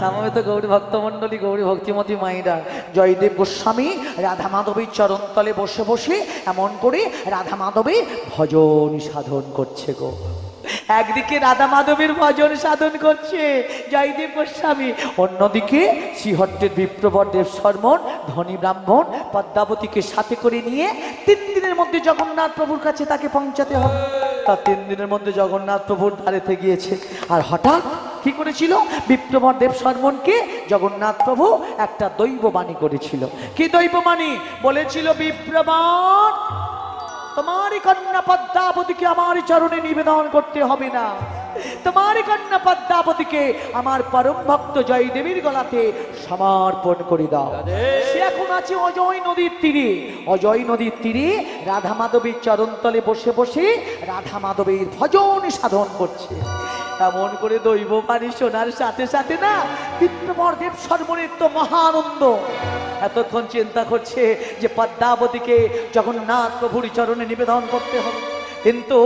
সমবেত গৌরী ভক্তমণ্ডলী, গৌরী ভক্তিমতী মায়েরা, জয়দেব গোস্বামী রাধা মাধবীর চরণতলে বসে বসে এমন করে রাধা মাধবীর ভজন সাধন করছে গো। একদিকে রাধা মাধবের ভজন সাধন করছে জয়দেব গোস্বামী, অন্যদিকে শ্রীহট্টের বিপ্রবর দেব শর্মণ ধনী ব্রাহ্মণ পদ্মাবতীকে সাথে করে নিয়ে 3 দিনের মধ্যে জগন্নাথ প্রভুর কাছে তাকে পৌঁছাতে হবে। তার 3 দিনের মধ্যে জগন্নাথ প্রভুর ধারেতে গিয়েছে। আর হঠাৎ কি করেছিল, বিপ্রবর দেব শর্মণকে জগন্নাথ প্রভু একটা দৈববাণী করেছিল। কি দৈববাণী বলেছিল? বিপ্রবর, তোমারই কন্যা পদ্মাবতীকে আমার চরণে নিবেদন করতে হবে না, তোমারই কন্যা পদ্মাবতীকে আমার পরম ভক্ত জয়দেবীর গলাতে সমর্পণ করে দাও। সে এখন আছে অজয় নদীর তীরে, অজয় নদীর তীরে রাধা মাধবীর চরণতলে বসে বসে রাধা মাধবীর ভজন সাধন করছে। এমন করে দৈববাণী শোনার সাথে সাথে না বিপ্রবর দেব শর্মণের তো মহা আনন্দ। এতক্ষণ চিন্তা করছে যে পদ্মাবতীকে জগন্নাথ প্রভুর চরণে নিবেদন করতে হবে, কিন্তু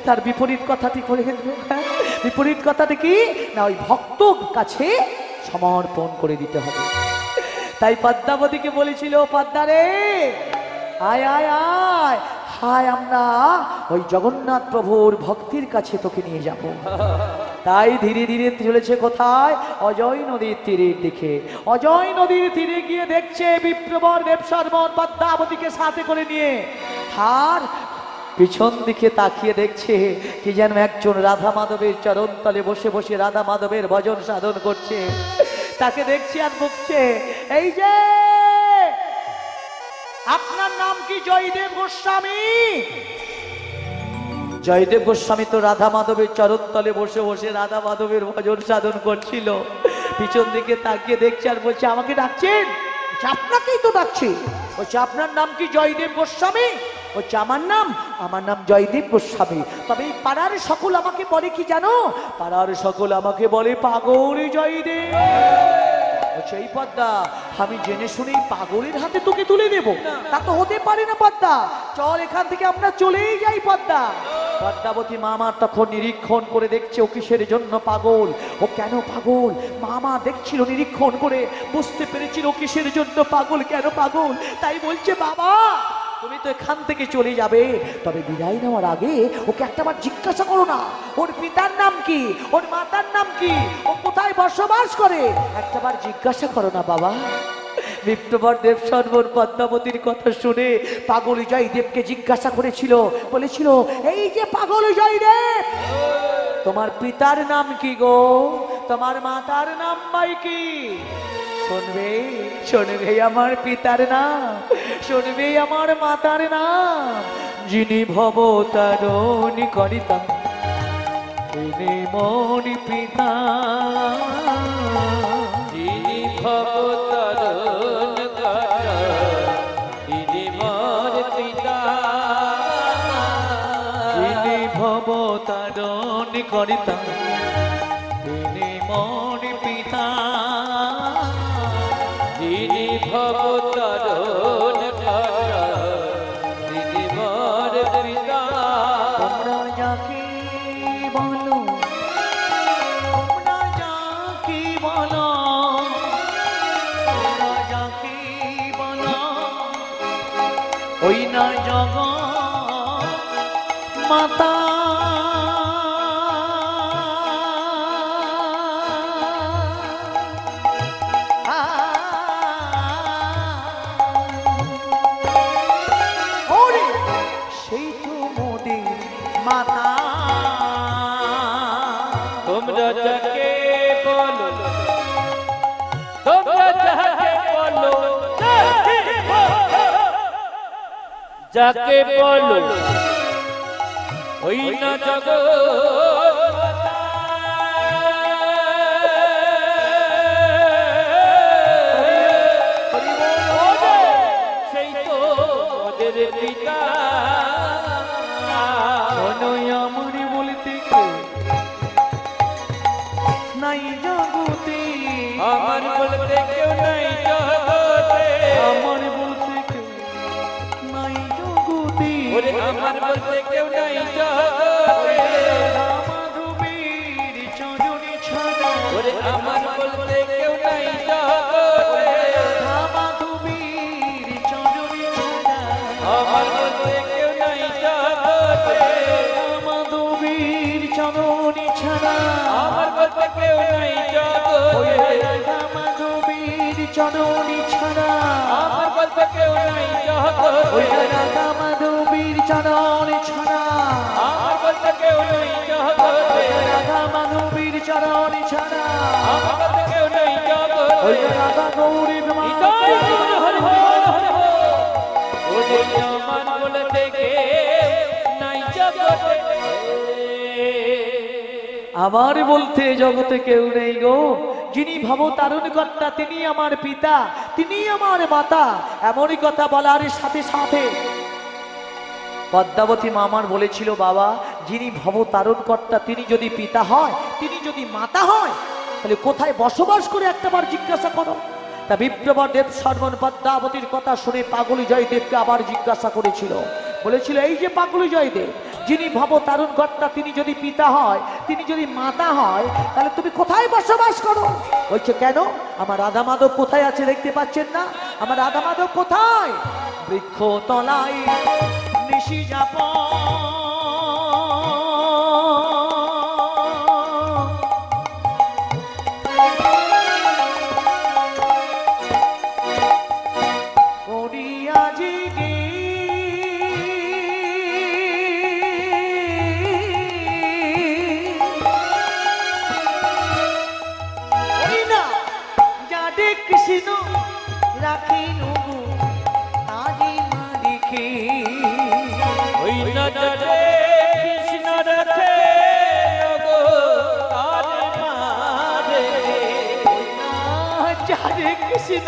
তার বিপরীত কথাটি করে গেল। বিপরীত কথাটি কি না, ওই ভক্ত কাছে সমর্পণ করে দিতে হবে। তাই পদ্মাবতীকে বলেছিল, পদ্মা রে আয় আয় আয়, হায় আমরা ওই জগন্নাথ প্রভুর ভক্তির কাছে তোকে নিয়ে যাব। তাই ধীরে ধীরে চলেছে কোথায়? অজয় নদীর তীরের দিকে। অজয় নদীর তীরে গিয়ে দেখছে বিপ্রবর দেব শর্মণ পদ্মাবতীকে সাথে করে নিয়ে, আর পিছন দিকে তাকিয়ে দেখছে কি যেন একজন রাধা মাধবের চরণ তলে বসে বসে রাধা মাধবের ভজন সাধন করছে। তাকে দেখছে আর বলছে, এই যে আপনার নাম কি? জয়দেব গোস্বামী। জয়দেব গোস্বামী তো রাধা মাধবের চরণ তলে বসে বসে রাধা মাধবের ভজন সাধন করছিল। পিছন দিকে তাকিয়ে দেখছে আর বলছে, আমাকে ডাকছেন? আপনাকেই তো ডাকছি। বলছে, আপনার নাম কি? জয়দেব গোস্বামী। বলছে, আমার নাম জয়দেব গোস্বামী। তবে এই পাড়ার সকল আমাকে বলে কি জানো? পাড়ার সকল আমাকে বলে পাগল জয়দেব। সেই পদ্মা, আমি জেনে শুনেই পাগলের হাতে তোকে তুলে দেব? তা তো হতে পারে না পদ্মা, চল এখান থেকে আমরা চলেই যাই পদ্মা। পদ্মাবতী মামা তখন নিরীক্ষণ করে দেখছে ও কিসের জন্য পাগল, ও কেন পাগল। মামা দেখছিল, নিরীক্ষণ করে বুঝতে পেরেছিল কিসের জন্য পাগল, কেন পাগল। তাই বলছে, বাবা তুমি তো এখান থেকে চলে যাবে, তবে বিদায় নেওয়ার আগে ওকে একটাবার জিজ্ঞাসা করো না, ওর পিতার নাম কি, ওর মাতার নাম কি, ও কোথায় বসবাস করে, একটাবার জিজ্ঞাসা করো না বাবা। বিপ্রবর দেব শর্মণ পদ্মাবতীর কথা শুনে পাগল জয়দেবকে জিজ্ঞাসা করেছিল, বলেছিল, এই যে পাগল জয়দেব, তোমার পিতার নাম কি গো, তোমার মাতার নাম ভাই কি? শুনবে, শুনবে আমার পিতার নাম, শুনবে আমার মাতার নাম, যিনি ভবতারণ করিতাম তিনি মন পিতা, যিনি ভবতারণ তিনি মোর পিতা, যিনি ভবতারণ করিতাম তিনি মন পিতা, যিনি ভবতারণ তিনি মোর পিতা। তোমরা যাকে বলো, তোমরা যাকে বলো, তোমরা যাকে বলো, ওই না জগৎ মাতা। সেই তো মোদের মাতা। তোমরা যাকে বলো, তোমরা যাকে বলো, যাকে বলো ওই না জগৎ সেই তো ওদের পিতা। আমারই বলতে নাই জগতে, আমার বলতে কেউ নাই জগতে, আমার বলতে কেউ নাই জগতে, আমার বলতে কেউ নাই জগতে, মাধবীর চরণে ছাড়া আমার বলতে কেউ জননী ছাড়া আমার বলতে কেউ নাই ওই জগতে রাধা মাধবীর চরণে ছাড়া আমার বলতে কেউ নাই জগতে রাধা মাধবীর চরণে ছাড়া আমার বলতে কেউ নাই ওই জগতে রাধা গৌরী নিতাই গৌর হরি বল হরি বল। ওরে আমার বলতে কেউ নাই জগতে আমার বলতে জগতে কেউ নেই গো, যিনি ভবতারণ কর্তা তিনি আমার পিতা, তিনি আমার মাতা। এমনই কথা বলার সাথে সাথে পদ্মাবতী মামার বলেছিল, বাবা যিনি ভবতারণ কর্তা তিনি যদি পিতা হয়, তিনি যদি মাতা হয়, তাহলে কোথায় বসবাস করে একটাবার জিজ্ঞাসা করো। তা বিপ্রবর দেব সর্বন পদ্মাবতীর কথা শুনে পাগলী জয়দেবকে আবার জিজ্ঞাসা করেছিল, বলেছিল এই যে পাগলী জয়দেব, যিনি ভবতারণ কর্তা তিনি যদি পিতা হয়, তিনি যদি মাতা হয়, তাহলে তুমি কোথায় বসবাস করো? বলছে কেন, আমার রাধা মাধব কোথায় আছে দেখতে পাচ্ছেন না? আমার রাধা মাধব কোথায়? বৃক্ষ তলায় নিশি যাপ করিয়া জেগে ওই না যাদে কৃষ্ণ রাখিল আজি মালিকে ওই নজরে কৃষ্ণ রথে লগো তার মারে যাদে কৃষ্ণ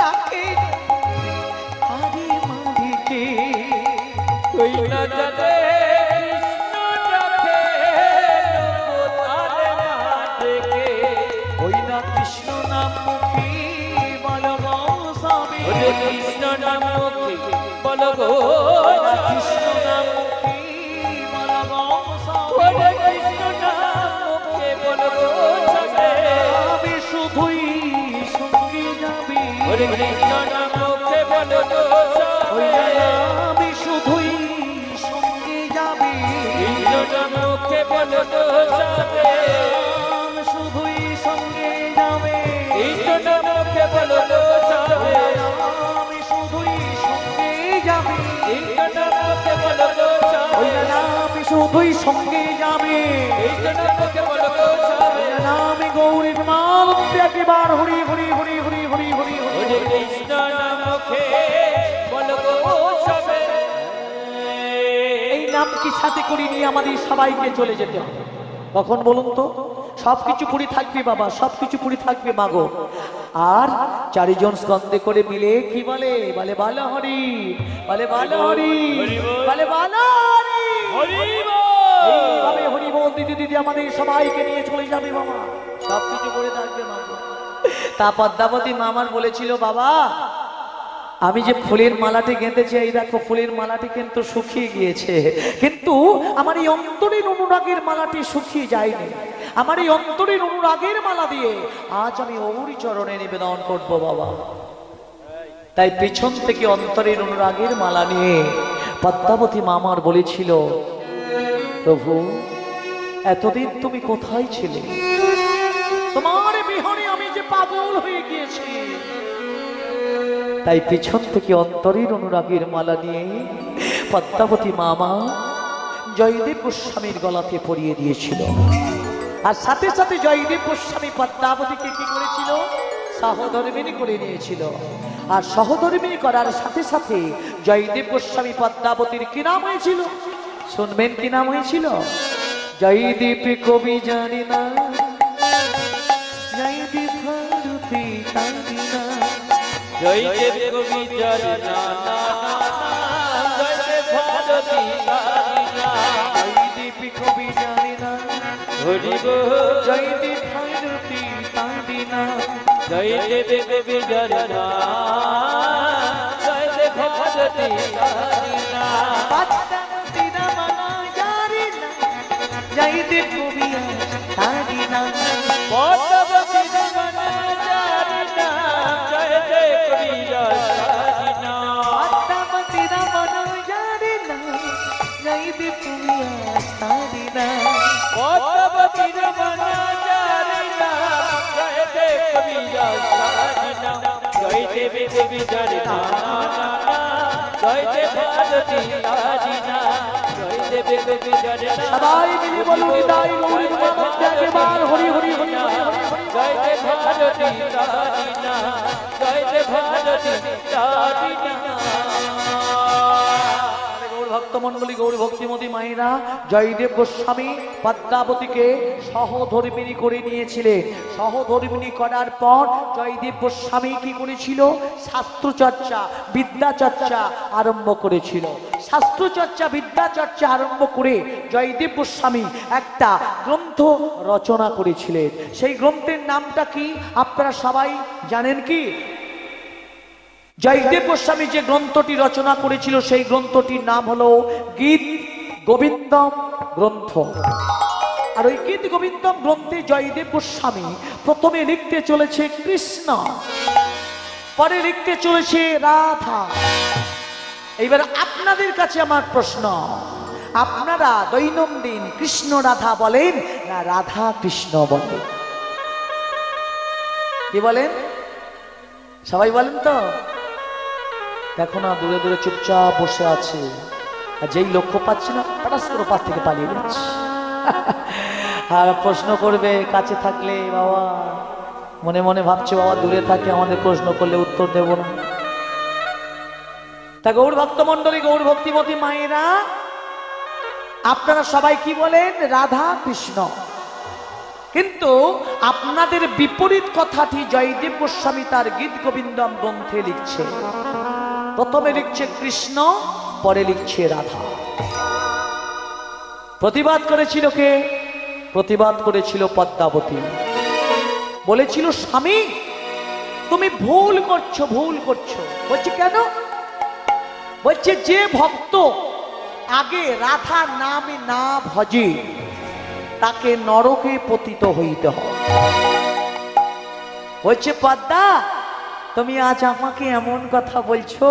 রাখিল আজি মালিকে ওই নজরে কৃষ্ণ রথে লগো তার মারে ওই না কৃষ্ণ নাম মুখে বল গো স্বামী ওরে কৃষ্ণ নাম মুখে বল গো কৃষ্ণ নাম মুখে বল গো স্বামী ওরে কৃষ্ণ নাম মুখে বল গো আমি শুধুই সঙ্গে যাবি ওরে কৃষ্ণ নাম মুখে বল গো ওই আমি শুধুই সঙ্গে যাবি কৃষ্ণ নাম মুখে বল গো আমি শুধুই সঙ্গে যাবে কৃষ্ণ নাম মুখে বল গো আমি শুধুই সঙ্গে যাবি কৃষ্ণ নাম মুখে বল গো ওই আমি শুধুই সঙ্গে যাবে কৃষ্ণ নাম মুখে বল গো আমি গৌরীর মালব্য একেবার হরি হরি হরি হরি হরি হরি হরি ওরে কৃষ্ণ নাম মুখে বল গো এই নামকে সাথে করে নিয়ে আমাদের সবাইকে চলে যেতে হবে। কখন বলুন তো? সবকিছু পুরি থাকবে বাবা, সবকিছু পুরি থাকবে মাগো। আর চারিজন স্কন্ধে করে মিলে কি বলে, বলে বালা হরি, বলে বালা হরি, বলে বালা হরি, এইভাবে হরি বল দিদি দিদি আমাদের সবাইকে নিয়ে চলে যাবে বাবা, সবকিছু করে থাকবে মাগো। তা পদ্মাবতী মামার বলেছিল, বাবা আমি যে ফুলের মালাটি গেঁথেছি, এই দেখো ফুলের মালাটি কিন্তু শুকিয়ে গিয়েছে, কিন্তু আমার এই অন্তরের অনুরাগের মালাটি শুকিয়ে যায়নি। আমার এই অন্তরের অনুরাগের মালা দিয়ে আজ আমি ওরই চরণে নিবেদন করব বাবা। তাই পেছন থেকে অন্তরের অনুরাগের মালা নিয়ে পদ্মাবতী মামার বলেছিল, প্রভু এতদিন তুমি কোথায় ছিলে? তোমার বিহনে আমি যে পাগল হয়ে গিয়েছি। তাই পিছন থেকে অন্তরের অনুরাগের মালা নিয়ে পদ্মাবতী মামা জয়দেব গোস্বামীর গলাতে পরিয়ে দিয়েছিল। আর সাথে সাথে জয়দেব গোস্বামী পদ্মাবতীকে কি করেছিল? সহধর্মিণী করে নিয়েছিল। আর সহধর্মিণী করার সাথে সাথে জয়দেব গোস্বামী পদ্মাবতীর কি নাম হয়েছিল শুনবেন? কি নাম হয়েছিল? জয়দীপ কবি জানি না, জয়দীপ ভারতী জানি না, জয়দেব কবি জানি না, জয়দেব ভারতী জানি না, জয়দীপ কবি জানি না, হরি গো জয়দীপ ভারতী জানি না, জয়দেব কবি জানি না, জয়দেব ভারতী জানি না, পদ্মাবতী রমনা জানি না, জয়দীপ কবি জানি না, পদ্মাবতী রমনা জানি না, জয়দেব কবি জানি না, পদ্মাবতী রমনা জানি না, জয়দীপ কবি জানি না, পদ্মাবতী রমনা জানি না, জয়দেব কবি জানি না, জয় দেব ভারতী রাজিনা জয় দেবে কবি জনা সবাই মিলে বলুন নিতাই গৌর নিত্যানন্দ একবার হরি হরি হরি হরি হরি হরি। জয় দেব ভারতী রাজিনা জয় দেব ভারতী রাজিনা গৌর ভক্তমণ্ডলী গৌর ভক্তিমতী মায়েরা জয়দেব গোস্বামী পদ্মাবতীকে সহধর্মিণী করে নিয়েছিলেন। সহধর্মিণী করার পর জয়দেব গোস্বামী কি করেছিল? শাস্ত্র চর্চা বিদ্যা চর্চা আরম্ভ করেছিল। শাস্ত্র চর্চা বিদ্যা চর্চা আরম্ভ করে জয়দেব গোস্বামী একটা গ্রন্থ রচনা করেছিলেন। সেই গ্রন্থের নামটা কি আপনারা সবাই জানেন কি? জয়দেব গোস্বামী যে গ্রন্থটি রচনা করেছিল সেই গ্রন্থটির নাম হলো গীত গোবিন্দম গ্রন্থ। আর ওই গীত গোবিন্দম গ্রন্থে জয়দেব গোস্বামী প্রথমে লিখতে চলেছে কৃষ্ণ, পরে লিখতে চলেছে রাধা। এইবার আপনাদের কাছে আমার প্রশ্ন, আপনারা দৈনন্দিন কৃষ্ণ রাধা বলেন না রাধা কৃষ্ণ বলেন? কি বলেন? সবাই বলেন তো? দেখো না দূরে দূরে চুপচাপ বসে আছে, আর যেই লক্ষ্য পাচ্ছি না হঠাৎ করে পাশ থেকে পালিয়ে যাচ্ছে। আর প্রশ্ন করবে কাছে থাকলে, বাবা মনে মনে ভাবছে বাবা দূরে থাকে আমাদের প্রশ্ন করলে উত্তর দেব না। তা গৌর ভক্তমণ্ডলী গৌর ভক্তিমতী মায়েরা আপনারা সবাই কি বলেন? রাধা কৃষ্ণ। কিন্তু আপনাদের বিপরীত কথাটি জয়দেব গোস্বামী তার গীত গোবিন্দম গ্রন্থে লিখছে। প্রথমে লিখছে কৃষ্ণ, পরে লিখছে রাধা। প্রতিবাদ করেছিল কে? প্রতিবাদ করেছিল পদ্মাবতী। বলেছিল স্বামী তুমি ভুল করছো, ভুল করছো। বলছে কেন? বলছে যে ভক্ত আগে রাধা নাম না ভজে তাকে নরকে পতিত হইতে হয়। বলছে পদ্মা তুমি আজ আমাকে এমন কথা বলছো,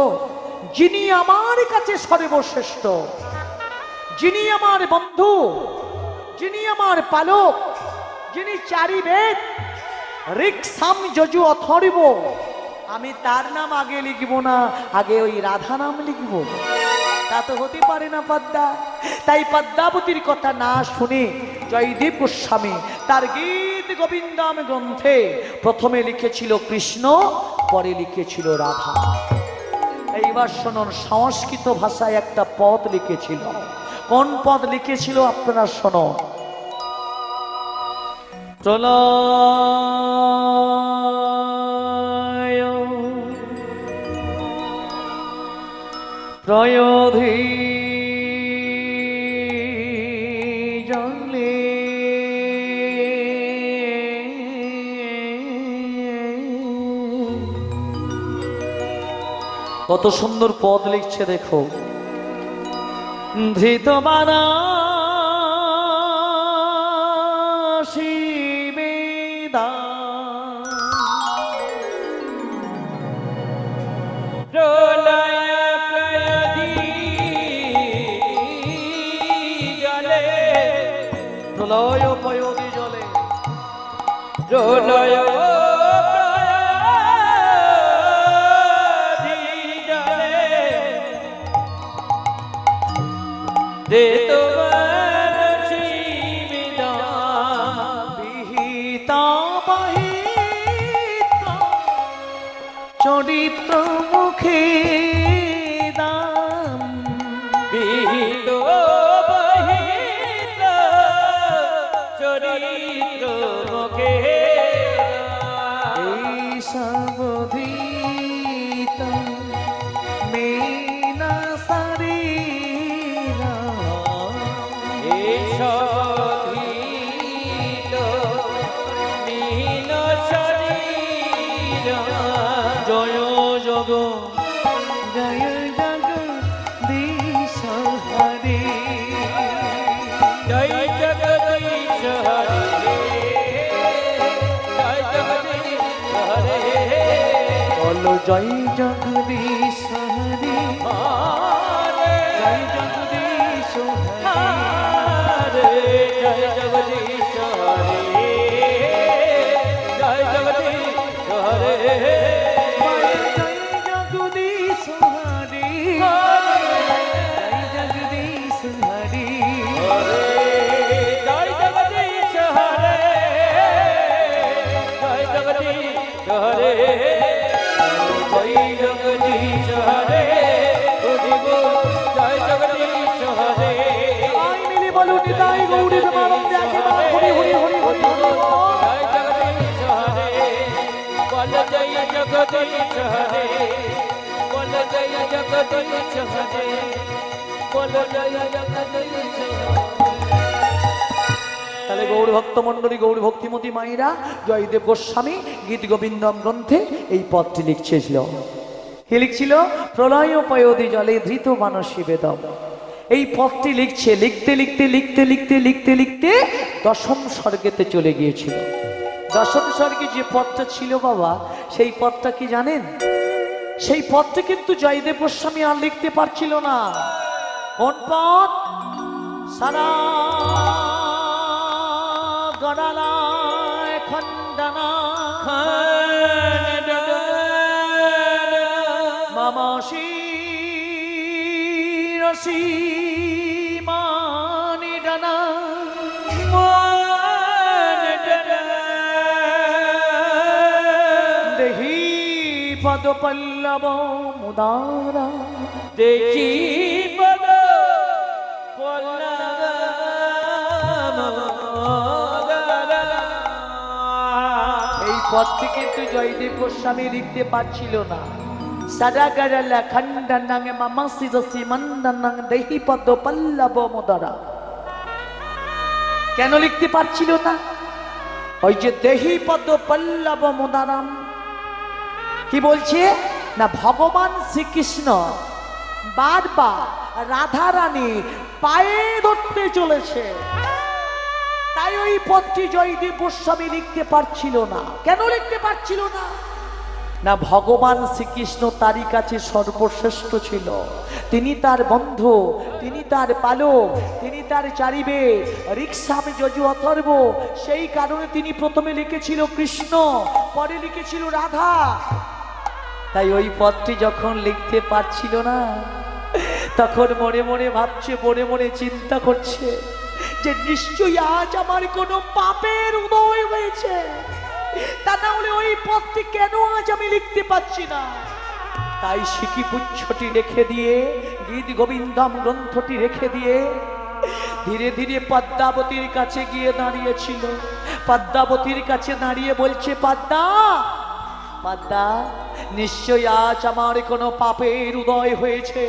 যিনি আমার কাছে সর্বশ্রেষ্ঠ, যিনি আমার বন্ধু, যিনি আমার পালক, যিনি চারি বেদ ঋক সাম যজু অথর্ব, আমি তার নাম আগে লিখবো না, আগে ওই রাধা নাম লিখবো? তা তো হতে পারে না পদ্মা। তাই পদ্মাবতীর কথা না শুনে জয়দেব গোস্বামী তার গীত গোবিন্দম গ্রন্থে প্রথমে লিখেছিল কৃষ্ণ, পরে লিখেছিল রাধা। এইবার শুনুন, সংস্কৃত ভাষায় একটা পদ লিখেছিল। কোন পদ লিখেছিল আপনারা শুনুন। প্রলয় প্রয়োধি জলে কত সুন্দর পদ লিখছে দেখো। ধৃত বানা শিবেদা প্রলয় পয়োধি জলে প্রলয় দে তোমার শিবিদান বিহিতা বাহিতা চরিত্র মুখে দাম বিহিত বহিত চরিত্র মুখে এই সাবধিতা মেনা শরীরা এসধিত মীন শরীর জয় জগ জয় জগদীশ হরে জয় জগদীশ হরে জয় জগদীশ হরে বলো জয় জগদীশ হরে জয় জগদীশ হরে জয় জগদীশ হরে জয় জগদীশ হরে জয় জগদীশ হরে হরে জয় জগদীশ হরে হরি বল জয় জগদীশ হরে আই মিলি বলুন নিতাই গৌরী প্রেমানন্দে একেবারে হরি হরি হরি হরি হরি বল। জয় জগদীশ হরে বল জয় জগদীশ হরে বল জয় জগদীশ হরে বল জয় জগদীশ হরে। তাহলে গৌর ভক্ত মন্ডলী গৌর ভক্তিমতী মায়েরা জয়দেব গোস্বামী গীত গোবিন্দম গ্রন্থে এই পদটি লিখছিল। কি লিখছিল? প্রলয় পয়োধি জলে ধৃত মানসী বেদম। এই পদটি লিখছে, লিখতে লিখতে লিখতে লিখতে লিখতে লিখতে দশম স্বর্গেতে চলে গিয়েছিল। দশম স্বর্গে যে পদটা ছিল বাবা, সেই পদটা কি জানেন? সেই পদটি কিন্তু জয়দেব গোস্বামী আর লিখতে পারছিল না। কোন পদ? সারা গড়ালায় খণ্ডনা মামাসি রসি মানি ডানা দেহি পদ পল্লব মুদারা দেখি পদ এই পদটি কিন্তু জয়দেব গোস্বামী লিখতে পারছিল না। সাদাগারালা খণ্ডনাং মামাসি রসি মন্দনাং দেহি পদ পল্লব মুদারা। কেন লিখতে পারছিল না? ওই যে দেহি পদ পল্লব মুদারাম কি বলছে না, ভগবান শ্রীকৃষ্ণ বারবার রাধা রানী পায়ে ধরতে চলেছে, তাই ওই পদটি জয়দেব গোস্বামী লিখতে পারছিল না। কেন লিখতে পারছিল না? না ভগবান শ্রীকৃষ্ণ তারই কাছে সর্বশ্রেষ্ঠ ছিল। তিনি তার বন্ধু, তিনি তার পালক, তিনি তার চারিবে রিক্সামে যজু অথর্ব। সেই কারণে তিনি প্রথমে লিখেছিল কৃষ্ণ, পরে লিখেছিল রাধা। তাই ওই পদটি যখন লিখতে পারছিল না, তখন মনে মনে ভাবছে, মনে মনে চিন্তা করছে যে নিশ্চয়ই আজ আমার কোনো পাপের উদয় হয়েছে, তা না হলে ওই পদটি কেন আজ আমি লিখতে পারছি না। তাই সিকি পুচ্ছটি রেখে দিয়ে, গীত গোবিন্দম গ্রন্থটি রেখে দিয়ে ধীরে ধীরে পদ্মাবতীর কাছে গিয়ে দাঁড়িয়েছিল। পদ্মাবতীর কাছে দাঁড়িয়ে বলছে, পদ্মা পদ্মা, নিশ্চয় আজ আমার কোনো পাপের উদয় হয়েছে,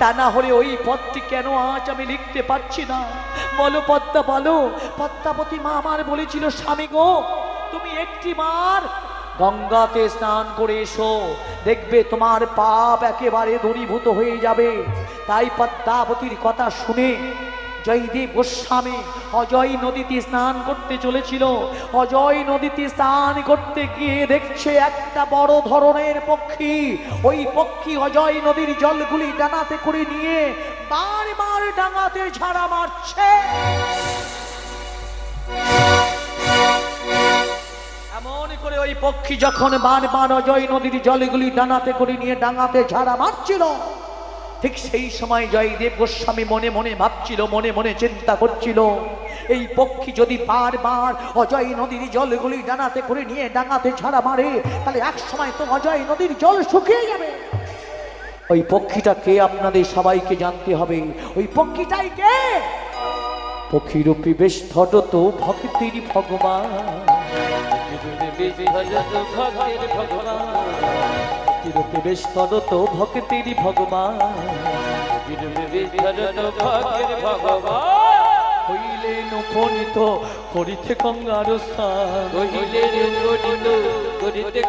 তা না হলে ওই পদটি কেন আজ আমি লিখতে পারছি না। বলো পদ্মা বলো। পদ্মাবতী মা আমার বলেছিল, স্বামী গো তুমি একটি বার গঙ্গাতে স্নান করে এসো, দেখবে তোমার পাপ একেবারে দূরীভূত হয়ে যাবে। তাই পদ্মাবতীর কথা শুনে জয়দেব গোস্বামী অজয় নদীতে স্নান করতে চলেছিল। অজয় নদীতে স্নান করতে গিয়ে দেখছে একটা বড় ধরনের পক্ষী। ওই পক্ষী অজয় নদীর জলগুলি ডাঙাতে করে নিয়ে বারবার ডাঙাতে ঝাড়া মারছে। এমন করে ওই পক্ষী যখন বারবার অজয় নদীর জলগুলি ডাঙাতে করে নিয়ে ডাঙাতে ঝাড়া মারছিল, ঠিক সেই সময় জয়দেব গোস্বামী মনে মনে ভাবছিল, মনে মনে চিন্তা করছিল, এই পক্ষী যদি বারবার অজয় নদীর জলগুলি ডাঙাতে করে নিয়ে ডাঙাতে ঝাড়া মারে, তাহলে এক সময় তো অজয় নদীর জল শুকিয়ে যাবে। ওই পক্ষীটা কে আপনাদের সবাইকে জানতে হবে। ওই পক্ষীটাই কে? পক্ষীরূপী বেশ ধরত ভক্তির ভগবান, পক্ষীরূপী বেশ ধরত ভক্তির ভগবান, হইলেন উপনীত করিতে গঙ্গার স্নান, হইলেন উপনীত করিতে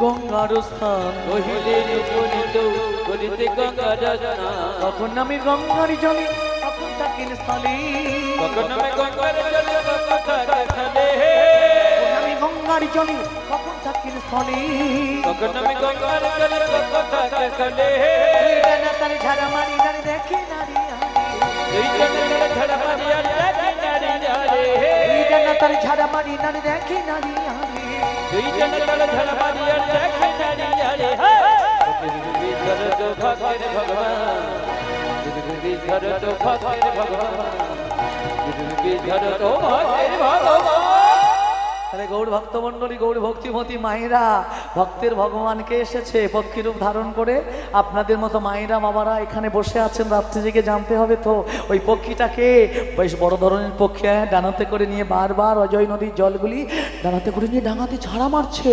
গঙ্গার স্থান, তখন আমি গঙ্গার জলে তখন থাকিন স্থলে, আমি গঙ্গার জলে কখন থাকিন স্থলে, তার ঝাড়া মারি নারী দেখি নারী, তার ঝাড়া মারি নারী দেখি নারী, গৌর ভক্তমণ্ডলী, গৌর ভক্তিমতী মায়েরা, ভক্তের ভগবানকে এসেছে পক্ষী রূপ ধারণ করে। আপনাদের মতো মায়েরা বাবারা এখানে বসে আছেন, রাত্রি জেগে জানতে হবে তো ওই পক্ষীটাকে। বেশ বড় ধরনের পক্ষী, ডানাতে করে নিয়ে বারবার অজয় নদীর জলগুলি ডানাতে করে নিয়ে ডাঙাতে ঝাড়া মারছে।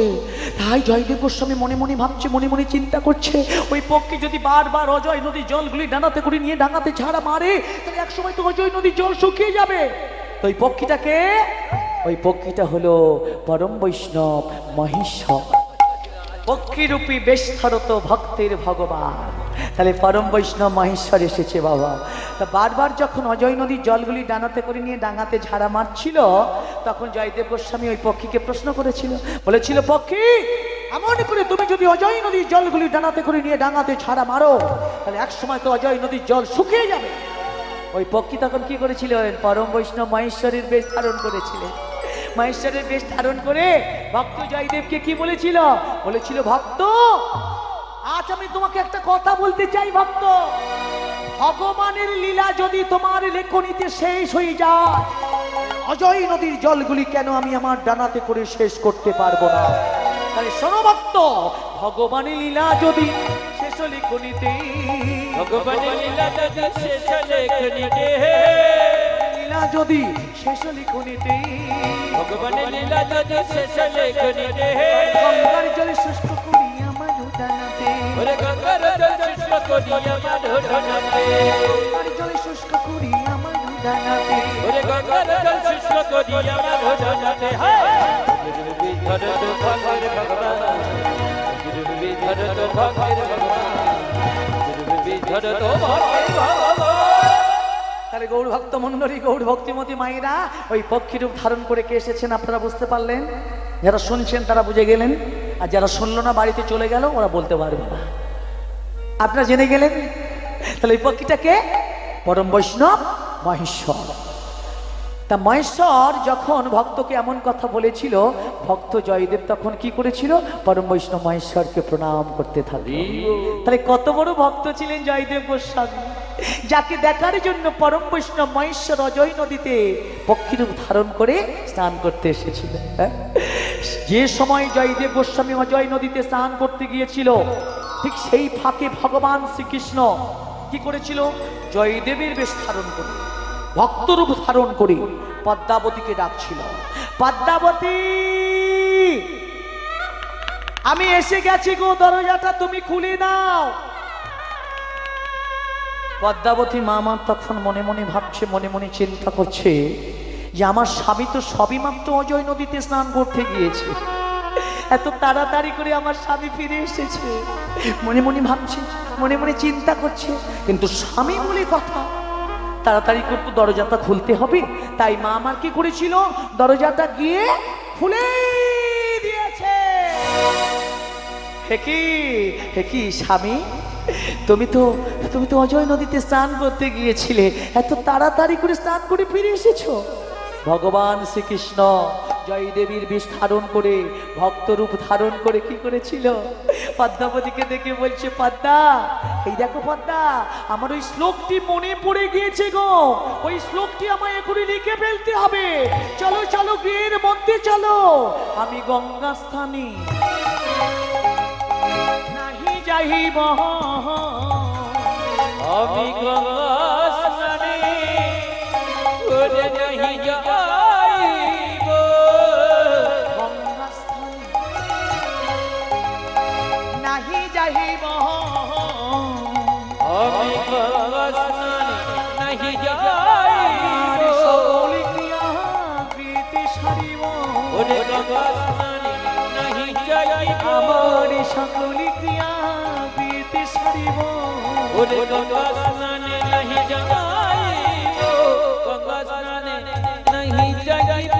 তাই জয়দেব গোস্বামী মনে মনে ভাবছে, মনে মনে চিন্তা করছে, ওই পক্ষী যদি বারবার অজয় নদীর জলগুলি ডানাতে করে নিয়ে ডাঙাতে ঝাড়া মারে তাহলে একসময় তো অজয় নদীর জল শুকিয়ে যাবে। তো ওই পক্ষীটাকে, ওই পক্ষীটা হলো পরম বৈষ্ণব মহেশ্বর, পক্ষীরূপী বেশধরত ভক্তের ভগবান। তাহলে পরম বৈষ্ণব মহেশ্বর এসেছে বাবা। তা বারবার যখন অজয় নদীর জলগুলি ডানাতে করে নিয়ে ডাঙাতে ঝাড়া মারছিল, তখন জয়দেব গোস্বামী ওই পক্ষীকে প্রশ্ন করেছিল, বলেছিল, পক্ষী এমন করে তুমি যদি অজয় নদীর জলগুলি ডানাতে করে নিয়ে ডাঙাতে ঝাড়া মারো তাহলে এক সময় তো অজয় নদীর জল শুকিয়ে যাবে। ওই পক্ষী তখন কি করেছিলেন? পরম বৈষ্ণব মহেশ্বরের বেশ ধারণ করেছিলেন। মহেশ্বরের বেশ ধারণ করে ভক্ত জয়দেবকে কি বলেছিল? বলেছিল, ভক্ত আজ আমি তোমাকে একটা কথা বলতে চাই ভক্ত, ভগবানের লীলা যদি তোমার লেখনীতে শেষ হয়ে যায়, অজয় নদীর জলগুলি কেন আমি আমার ডানাতে করে শেষ করতে পারবো না? তাহলে শোনো ভক্ত, ভগবানের লীলা যদি শেষ লেখনীতে, ভগবানের লীলা যদি শেষ লেখনীতে, লীলা যদি শেষ লেখনীতে, ভগবানের লীলা যদি শেষ লেখনীতে, গঙ্গার জলে শুষ্ক করি আমার ডানাতে, ওরে গঙ্গার জল শুষ্ক করি আমার ডানাতে, গঙ্গার জলে শুষ্ক করি আমার ডানাতে, ওরে গঙ্গার জল শুষ্ক করি আমার ডানাতে। বিধর তো ভগের ভগবান, বিধর তো ভগের ভগবান, বিধর তো ভগের ভগবান। তাহলে গৌর ভক্ত মন্ডলী, গৌর ভক্তিমতী মায়েরা, ওই পক্ষী রূপ ধারণ করে কে এসেছেন আপনারা বুঝতে পারলেন? যারা শুনছেন তারা বুঝে গেলেন, আর যারা শুনলো না বাড়িতে চলে গেল ওরা বলতে পারবে না। আপনারা জেনে গেলেন। তাহলে ওই পক্ষীটাকে পরম বৈষ্ণব মহেশ্বর। তা মহেশ্বর যখন ভক্তকে এমন কথা বলেছিল, ভক্ত জয়দেব তখন কি করেছিল? পরম বৈষ্ণব মহেশ্বরকে প্রণাম করতে থাকবে। তাহলে কত বড় ভক্ত ছিলেন জয়দেব গোস্বামী, যাকে দেখার জন্য পরম বৈষ্ণব মহেশ্বর অজয় নদীতে পক্ষীরূপ ধারণ করে স্নান করতে এসেছিলেন। যে সময় জয়দেব গোস্বামী অজয় নদীতে স্নান করতে গিয়েছিল, ঠিক সেই ফাঁকে ভগবান শ্রীকৃষ্ণ কি করেছিল? জয়দেবের বেশ ধারণ করে, ভক্তরূপ ধারণ করে পদ্মাবতীকে ডাকছিল, পদ্মাবতী আমি এসে গেছি গো, দরজাটা তুমি খুলে দাও। পদ্মাবতী মা আমার তখন মনে মনে ভাবছে, মনে মনে চিন্তা করছে যে আমার স্বামী তো সবই মাত্র অজয় নদীতে স্নান করতে গিয়েছে, এত তাড়াতাড়ি করে আমার স্বামী ফিরে এসেছে। মনে মনে ভাবছে, মনে মনে চিন্তা করছে, কিন্তু স্বামী বলে কথা, তাড়াতাড়ি করতে দরজাটা খুলতে হবে। তাই মা আমার কি করেছিল? দরজাটা গিয়ে খুলে দিয়েছে। হে কি স্বামী, তুমি তো অজয় নদীতে স্নান করতে গিয়েছিলে, এত তাড়াতাড়ি করে স্নান করে ফিরে এসেছো। ভগবান শ্রীকৃষ্ণ জয়দেবীর বেশ ধারণ করে, ভক্তরূপ ধারণ করে কি করেছিল? পদ্মাবতীকে দেখে বলছে, পদ্মা এই দেখো পদ্মা, আমার ওই শ্লোকটি মনে পড়ে গিয়েছে গো, ওই শ্লোকটি আমায় এখনই লিখে ফেলতে হবে। চলো চলো গৃহের মধ্যে চলো, আমি গঙ্গা স্থানে নাহি যাইব, আমি গঙ্গা স্নানে ওরে নাহি যাইব, গঙ্গা স্থানে নাহি যাইব, আমি গঙ্গা স্নানে নাহি যাইব, সকল ক্রিয়া কৃতে সারিব, ওরে গঙ্গা স্নানে নাহি যাইব, আমার সকল ক্রিয়া কৃতে সারিব, ওরে গঙ্গা স্নানে নাহি যাইব, গঙ্গা স্নানে নাহি যাইব।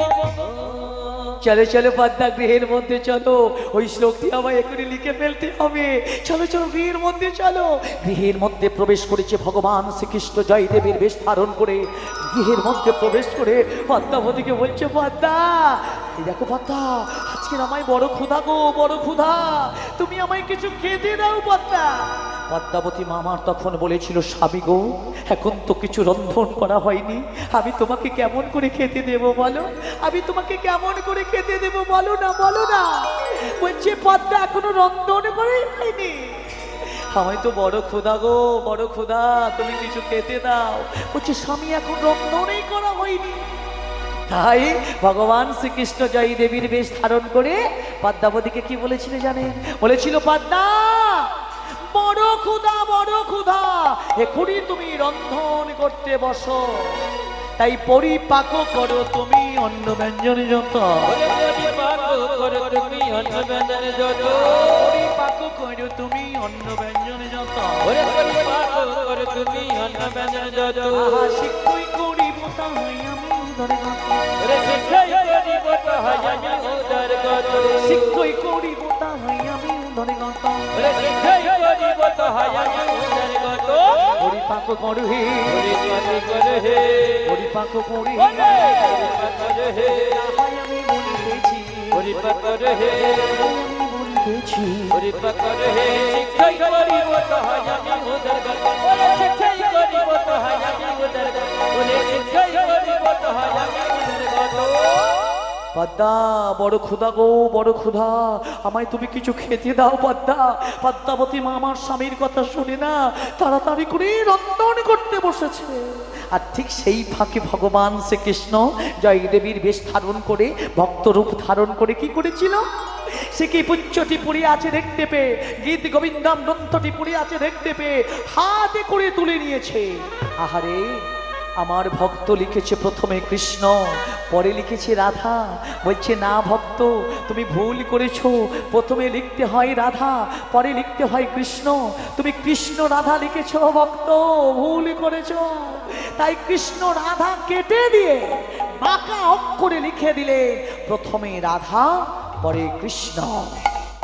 চলো চলো পদ্মা গৃহের মধ্যে চলো, ওই শ্লোকটি আমায় এখনই লিখে ফেলতে হবে। চলো চলো গৃহের মধ্যে চলো। গৃহের মধ্যে প্রবেশ করেছে ভগবান শ্রীকৃষ্ণ জয়দেবের বেশ ধারণ করে। গৃহের মধ্যে প্রবেশ করে পদ্মাবতীকে বলছে, পদ্মা এই দেখো পদ্মা, আজকের আমায় বড় ক্ষুধা গো, বড় ক্ষুধা, তুমি আমায় কিছু খেতে দাও পদ্মা। পদ্মাবতী মা আমার তখন বলেছিল, স্বামী গো, এখন তো কিছু রন্ধন করা হয়নি, আমি তোমাকে কেমন করে খেতে দেব বলো, আমি তোমাকে কেমন করে খেতে দেব বলো না, বলো না। বলছে পদ্মা এখনো রন্ধন করাই হয়নি, আমি তো বড় ক্ষুধা গো, বড় ক্ষুধা, তুমি কিছু খেতে দাও। বলছে স্বামী এখন রন্ধনই করা হয়নি। তাই ভগবান শ্রীকৃষ্ণ জয়ী দেবীর বেশ ধারণ করে পদ্মাবতীকে কি বলেছিল জানেন? বলেছিল, পদ্মা বড় ক্ষুধা, বড় ক্ষুধা, এখনই তুমি রন্ধন করতে বসো, তাই পরিপাক করো তুমি অন্ন ব্যঞ্জন যত, পরিপাক করো তুমি অন্ন ব্যঞ্জন যত, পরিপাক করো তুমি অন্ন ব্যঞ্জন যত, পরিপাক করো তুমি অন্ন ব্যঞ্জন যত, আহা শিক্ষই করিব তাহাই আমি উদরে গত, শিক্ষাই করিব তাহাই আমি উদরে গত, শিক্ষই করিব তাহাই আমি উদরে গত, শিক্ষাই করিব তাহাই আমি উদরে গত, পরিপাক করো হে, পরিপাক করো হে, পরিপাক করি পরিপাক করো হে, তাহাই আমি বলিতেছি, পরিপাক করো হে, আমি বলিতেছি, পরিপাক করো হে, শিক্ষাই করিব তাহাই আমি উদরে গত, শিক্ষাই করিব তাহাই আমি উদরে গত, শিক্ষাই করিব তাহাই আমি উদরে গত। পদ্মা বড় ক্ষুধা গো, বড় ক্ষুধা, আমায় তুমি কিছু খেতে দাও পদ্মা। পদ্মাবতী মা আমার স্বামীর কথা শুনে না তাড়াতাড়ি করে রন্ধন করতে বসেছে। আর ঠিক সেই ফাঁকে ভগবান শ্রীকৃষ্ণ জয় দেবীর বেশ ধারণ করে, ভক্তরূপ ধারণ করে কি করেছিল? সে কি পুচ্ছটি পড়ে আছে দেখতে পেয়ে, গীত গোবিন্দম গ্রন্থটি পড়ে আছে দেখতে পেয়ে হাতে করে তুলে নিয়েছে। আহারে, আমার ভক্ত লিখেছে প্রথমে কৃষ্ণ, পরে লিখেছে রাধা। বলছে না ভক্ত, তুমি ভুল করেছো, প্রথমে লিখতে হয় রাধা, পরে লিখতে হয় কৃষ্ণ, তুমি কৃষ্ণ রাধা লিখেছো ভক্ত, ভুল করেছো। তাই কৃষ্ণ রাধা কেটে দিয়ে বাঁকা অক্ষরে লিখে দিলে প্রথমে রাধা পরে কৃষ্ণ।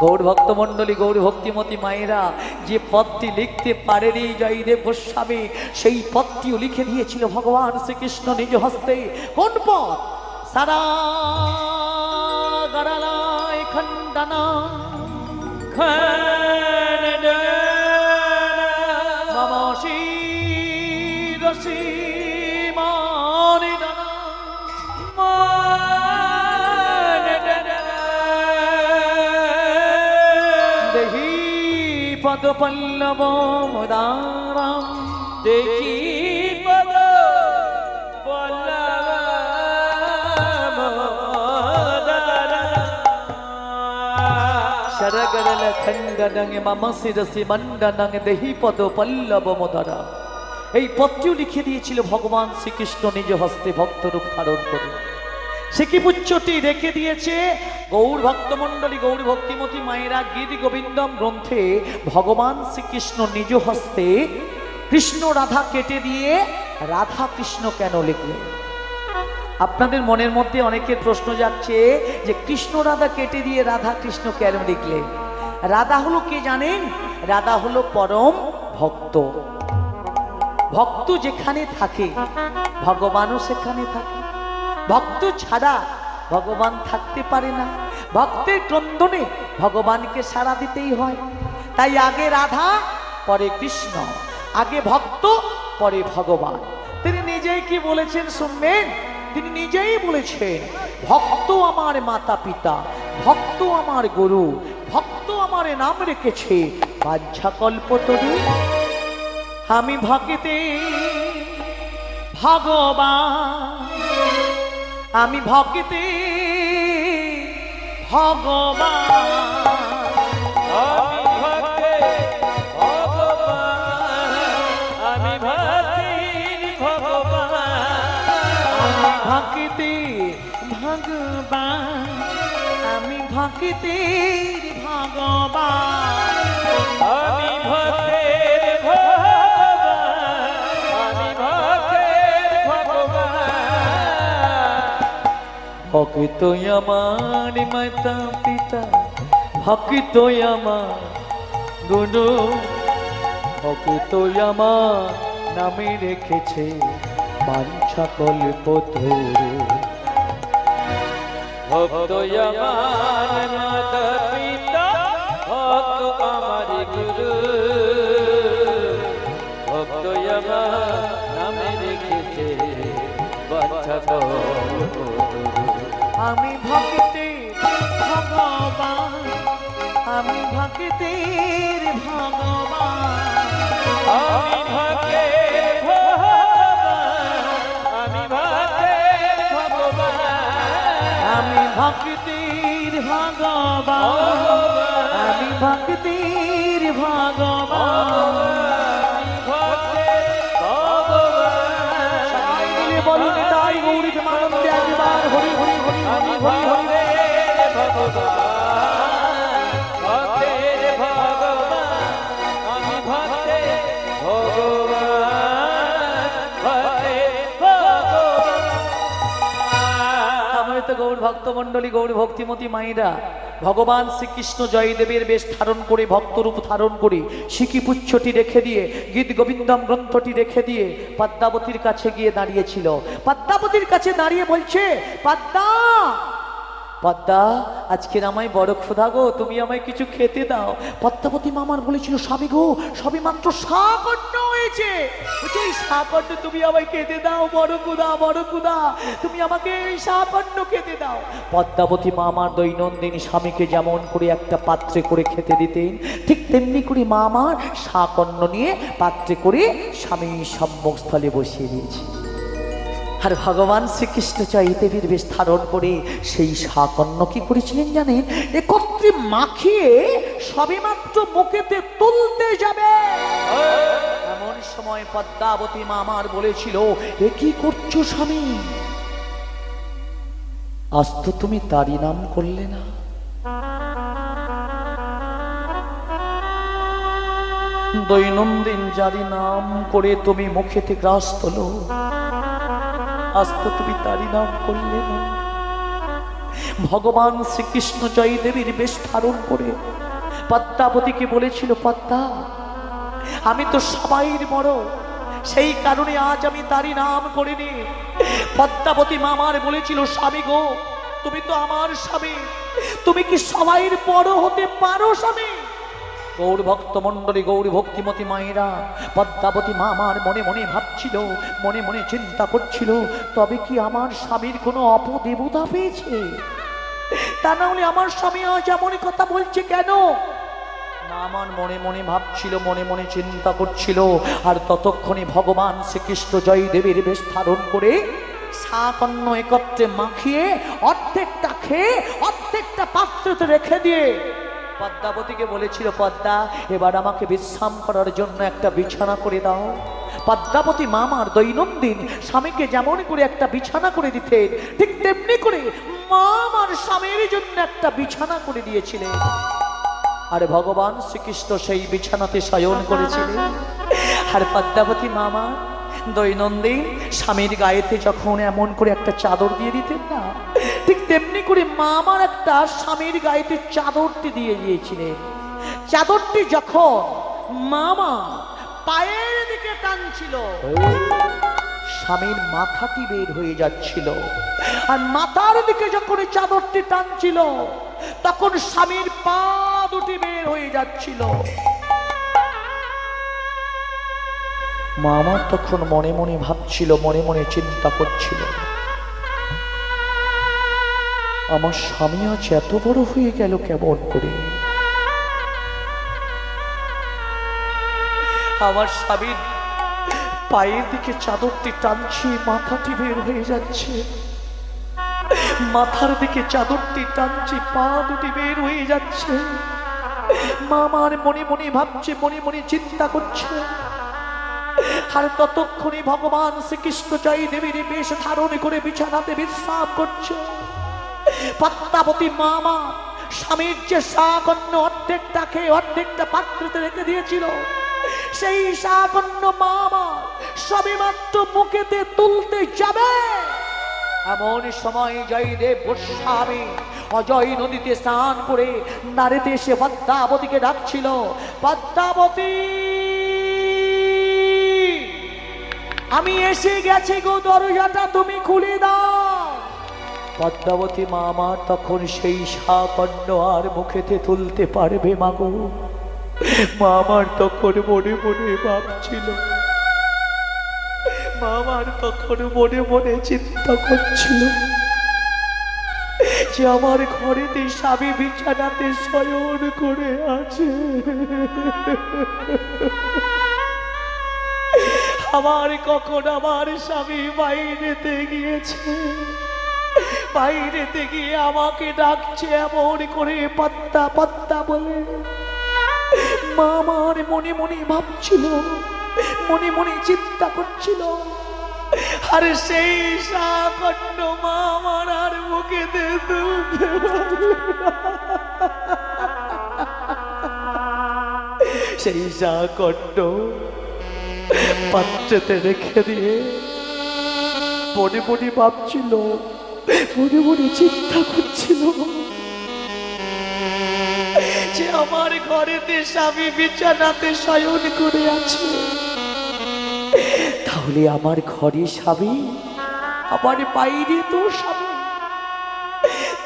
গৌর ভক্ত মণ্ডলী, গৌর ভক্তিমতী মায়েরা, যে পদটি লিখতে পারেনি জয়দেব গোস্বামী, সেই পদটিও লিখে দিয়েছিল ভগবান শ্রীকৃষ্ণ নিজ হস্তে। কোন পদ? সারা গড়ালায় খণ্ডনা মম শিরসি মানে দেহি পদ পল্লব মুদারাম, দেখি পদ পল্লব শরগরল খণ্ডনং মম শিরসি মণ্ডনং দেহি পদ পল্লব মুদারাম। এই পদটিও লিখে দিয়েছিল ভগবান শ্রীকৃষ্ণ নিজ হস্তে ভক্তরূপ ধারণ করে। সে কি পুচ্ছটি রেখে দিয়েছে গৌর ভক্তমণ্ডলী, গৌর ভক্তিমতী মায়েরা, গীত গোবিন্দম গ্রন্থে ভগবান শ্রীকৃষ্ণ নিজ হস্তে কৃষ্ণ রাধা কেটে দিয়ে রাধা কৃষ্ণ কেন লিখলেন? আপনাদের মনের মধ্যে অনেকের প্রশ্ন যাচ্ছে যে কৃষ্ণ রাধা কেটে দিয়ে রাধা কৃষ্ণ কেন লিখলেন? রাধা হলো কে জানেন? রাধা হলো পরম ভক্ত। ভক্ত যেখানে থাকে ভগবানও সেখানে থাকে। ভক্ত ছাড়া ভগবান থাকতে পারে না। ভক্তের ক্রন্দনে ভগবানকে সাড়া দিতেই হয়। তাই আগে রাধা পরে কৃষ্ণ, আগে ভক্ত পরে ভগবান। তিনি নিজেই কি বলেছেন শুনবেন? তিনি নিজেই বলেছেন, ভক্ত আমার মাতা পিতা, ভক্ত আমার গুরু, ভক্ত আমার নাম রেখেছে বাঞ্ছা কল্পতরু। আমি ভক্তে ভগবান, আমি ভক্তে ভগবান, আমি ভক্তে ভগবান, আমি ভক্তির ভগবান, ভক্তে ভগবান, আমি ভক্তির ভগবান, আমি ভক্তের ভগবান, আমি ভক্তের ভগবান। ভক্ত আমার মাতা পিতা, ভক্ত আমার গুরু, ভক্ত আমার নামে রেখেছে বাঞ্ছা কল্পতরু। ভক্ত আমার মাতা পিতা, ভক্ত আমার গুরু, সকল। আমি ভক্তের ভগবান, আমি ভক্তের ভগবান, আমি ভক্তের ভগবান, আমি ভক্তের ভগবান, আমি ভক্তের ভগবান, আমি ভক্তের ভগবান। আমি ভক্তের ভগবান, সবাই মিলে বলুন তাই গৌরী প্রেমানন্দে একবার হরি হরি হরি আমি হরি হরি হরি। ভক্তের ভগবান, ভক্তের ভগবান, আমি ভক্তের ভগবান, ভক্তের ভগবান। আমার তো গৌর ভক্তমণ্ডলী, গৌর ভক্তিমতী মায়েরা ভগবান শ্রীকৃষ্ণ জয়দেবের বেশ ধারণ করে, ভক্তরূপ ধারণ করে, সিকিপুচ্ছটি রেখে দিয়ে, গীত গোবিন্দম গ্রন্থটি রেখে দিয়ে পদ্মাবতীর কাছে গিয়ে দাঁড়িয়েছিল। পদ্মাবতীর কাছে দাঁড়িয়ে বলছে, পদ্মা পদ্মা, আজকের আমায় বড় ক্ষুধা গো, তুমি আমায় কিছু খেতে দাও। পদ্মাবতী মামার বলেছিল, স্বামী গো, সবই মাত্র শাকন্য হয়েছে, বলছে এই শাকন্য তুমি আমায় খেতে দাও, বড় ক্ষুধা, বড় ক্ষুধা, তুমি আমাকে এই শাকন্য খেতে দাও। পদ্মাবতী মামার দৈনন্দিন স্বামীকে যেমন করে একটা পাত্রে করে খেতে দিতেন, ঠিক তেমনি করে মা আমার শাকন্য নিয়ে পাত্রে করে স্বামী সম্মুখস্থলে বসিয়ে দিয়েছে। আর ভগবান শ্রীকৃষ্ণ জয়দেবীর বেশ ধারণ করে সেই শাকন্য কি করেছিলেন জানেন, একত্রে মাখিয়ে সবেমাত্র মুখেতে তুলতে যাবে, এমন সময় পদ্মাবতী মা আমার বলেছিল, এ কি করছো স্বামী, আজ তো তুমি তারই নাম করলে না। দৈনন্দিন যারি নাম করে তুমি মুখেতে গ্রাস তোলো, আজ তো তুমি তারই নাম করলে না। ভগবান শ্রীকৃষ্ণ জয়দেবীর বেশ ধারণ করে পদ্মাবতীকে বলেছিল, পদ্মা, আমি তো সবাইর বড়, সেই কারণে আজ আমি তারই নাম করিনি। পদ্মাবতী মামার বলেছিল, স্বামী গো, তুমি তো আমার স্বামী, তুমি কি সবাইর বড় হতে পারো স্বামী? গৌর ভক্তমণ্ডলী, গৌরী ভক্তিমতী মায়েরা, পদ্মাবতী মা আমার মনে মনে ভাবছিল, মনে মনে চিন্তা করছিল, তবে কি আমার স্বামীর কোনো অপদেবতা পেয়েছে? তা না হলে আমার স্বামী আজ এমন কথা বলছে কেন? মা আমার মনে মনে ভাবছিল, মনে মনে চিন্তা করছিল। আর ততক্ষণে ভগবান শ্রীকৃষ্ণ জয়দেবের বেশ ধারণ করে শাকন্য একত্রে মাখিয়ে অর্ধেকটা খেয়ে অর্ধেকটা পাত্রতে রেখে দিয়ে পদ্মাবতীকে বলেছিল, পদ্মা, এবার আমাকে বিশ্রাম করার জন্য একটা বিছানা করে দাও। পদ্মাবতী মামার দৈনন্দিন স্বামীকে যেমন করে একটা বিছানা করে দিতেন, ঠিক তেমনি করে মা আমার স্বামীর জন্য একটা বিছানা করে দিয়েছিলেন। আর ভগবান শ্রীকৃষ্ণ সেই বিছানাতে শয়ন করেছিলেন। আর পদ্মাবতী মামা দৈনন্দিন স্বামীর গায়েতে যখন এমন করে একটা চাদর দিয়ে দিতেন না, ঠিক তেমনি করে মা আমার একটা স্বামীর গায়েতে চাদরটি দিয়ে দিয়েছিলেন। চাদরটি যখন মামা পায়ের দিকে টানছিল, স্বামীর মাথাটি বের হয়ে যাচ্ছিল। আর মাথার দিকে যখন চাদরটি টানছিল, তখন স্বামীর পা দুটি বের হয়ে যাচ্ছিল। মা আমার তখন মনে মনে ভাবছিল, মনে মনে চিন্তা করছিল, আমার স্বামী আজ এত বড় হয়ে গেল কেমন করে? আমার স্বামীর পায়ের দিকে চাদরটি টানছি, মাথাটি বের হয়ে যাচ্ছে, মাথার দিকে চাদরটি টানছি, পা দুটি বের হয়ে যাচ্ছে। মা আমার মনে মনে ভাবছে, মনে মনে চিন্তা করছে। আর ততক্ষণে ভগবান শ্রীকৃষ্ণ জয়দেবীর বেশ ধারণ করে বিছানাতে বিশ্রাম করছে। পদ্মাবতী মামা স্বামীর যে শাকন্য অর্ধেকটা খেয়ে অর্ধেকটা পাত্রতে রেখে দিয়েছিল, সেই শাকন্য মামা সবেমাত্র মুখেতে তুলতে যাবে, এমন সময় জয়দেব গোস্বামী অজয় নদীতে স্নান করে নারীতে এসে পদ্মাবতীকে ডাকছিল, পদ্মাবতী, আমি এসে গেছি গো, দরজাটা তুমি খুলে দাও। পদ্মাবতী মা আমার তখন সেই শাকন্য আর মুখেতে তুলতে পারবে মাগো? মা আমার তখন মনে মনে ভাবছিল, মা আমার তখন মনে মনে চিন্তা করছিল যে আমার ঘরেতে স্বামী বিছানাতে শয়ন করে আছে, আমার কখন আমার স্বামী বাইরেতে গিয়েছে, বাইরেতে গিয়ে আমাকে ডাকছে এমন করে পাত্তা পাত্তা বলে। মা আমার মনে মনে ভাবছিল, মনে মনে চিন্তা করছিল, আর সেই সাকণ্ড মা আমার আর মুখে সেই সাকণ্ড পাত্রেতে রেখে দিয়ে মনে মনে ভাবছিল, মনে মনে চিন্তা করছিল যে আমার ঘরেতে স্বামী বিছানাতে শয়ন করে আছে, তাহলে আমার ঘরে স্বামী, আমার বাইরে তো স্বামী,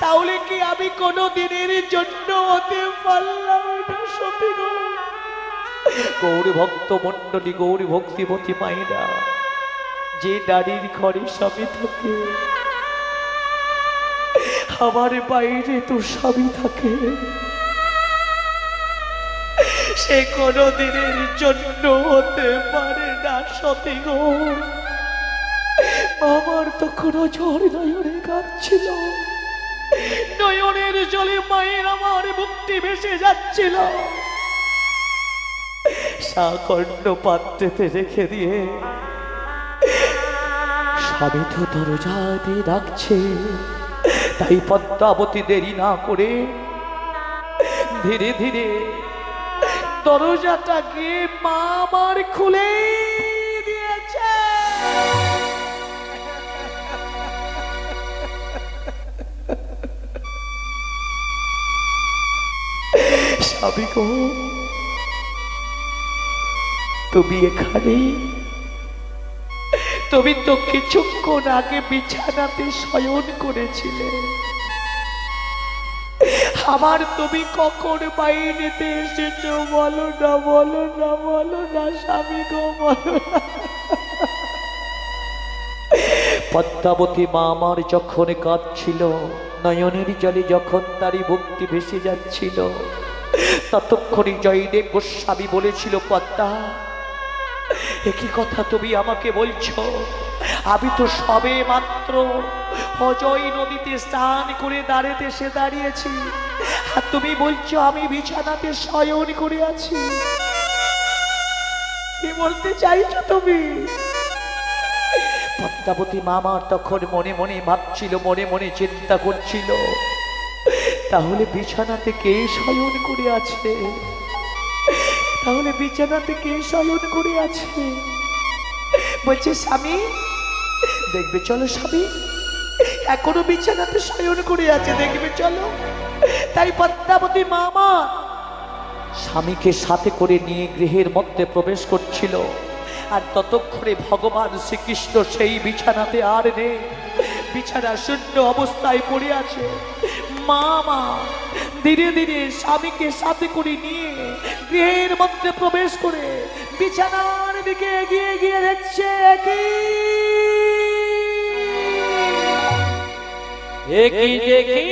তাহলে কি আমি কোনো দিনের জন্য হতে পারলাম না সতী গো? গৌর ভক্ত মন্ডলী, গৌরী ভক্তিমতী মায়েরা, যে নারীর ঘরে স্বামী থাকে, আমার বাইরে তো স্বামী থাকে, সে কোনো দিনের জন্য হতে পারে না সতী গো। আমার তখন ঝড় নয়নে কাঁদছিল, নয়নের জলে মায়ের আমার মুক্তি ভেসে যাচ্ছিল। সাকণ্ড পাত্রেতে রেখে দিয়ে স্বামী তো দরজা দিয়ে ডাকছে, তাই পদ্মাবতী দেরি না করে ধীরে ধীরে দরজাটা গিয়ে মা আমার খুলে দিয়েছে। স্বামী গো, তুমি এখানে, তুমি তো কিছুক্ষণ আগে বিছানাতে শয়ন করেছিলে, আমার তুমি কখন বাইরেতে এসেছো বলো না, বলো না, বলো না স্বামী গো, বলো না। পদ্মাবতী মা আমার যখন কাঁদছিল, নয়নের জলে যখন তারই ভক্তি ভেসে যাচ্ছিল, ততক্ষণে জয়দেব গোস্বামী বলেছিল, পদ্মা, একই কথা তুমি আমাকে বলছো? আমি তো সবে মাত্র অজয় নদীতে স্নান করে দাঁড়াতে এসে দাঁড়িয়েছি, আর তুমি বলছো আমি বিছানাতে শয়ন করে আছি। কি বলতে চাইছো তুমি? পদ্মাবতী মামার তখন মনে মনে ভাবছিল, মনে মনে চিন্তা করছিল, তাহলে বিছানাতে কে শয়ন করে আছে? তাহলে বিছানাতে কে শয়ন করে আছে? বলছে স্বামী, দেখবে চলো স্বামী, এখনো বিছানাতে শয়ন করে আছে, দেখবে চলো। তাই পদ্মাবতী মামা স্বামীকে সাথে করে নিয়ে গৃহের মধ্যে প্রবেশ করছিল, আর ততক্ষণে ভগবান শ্রীকৃষ্ণ সেই বিছানাতে আর নেই, বিছানা শূন্য অবস্থায় পড়ে আছে। মামা ধীরে ধীরে স্বামীকে সাথে করে নিয়ে গৃহের মধ্যে প্রবেশ করে বিছানার দিকে এগিয়ে গিয়ে দেখছে একই দেখি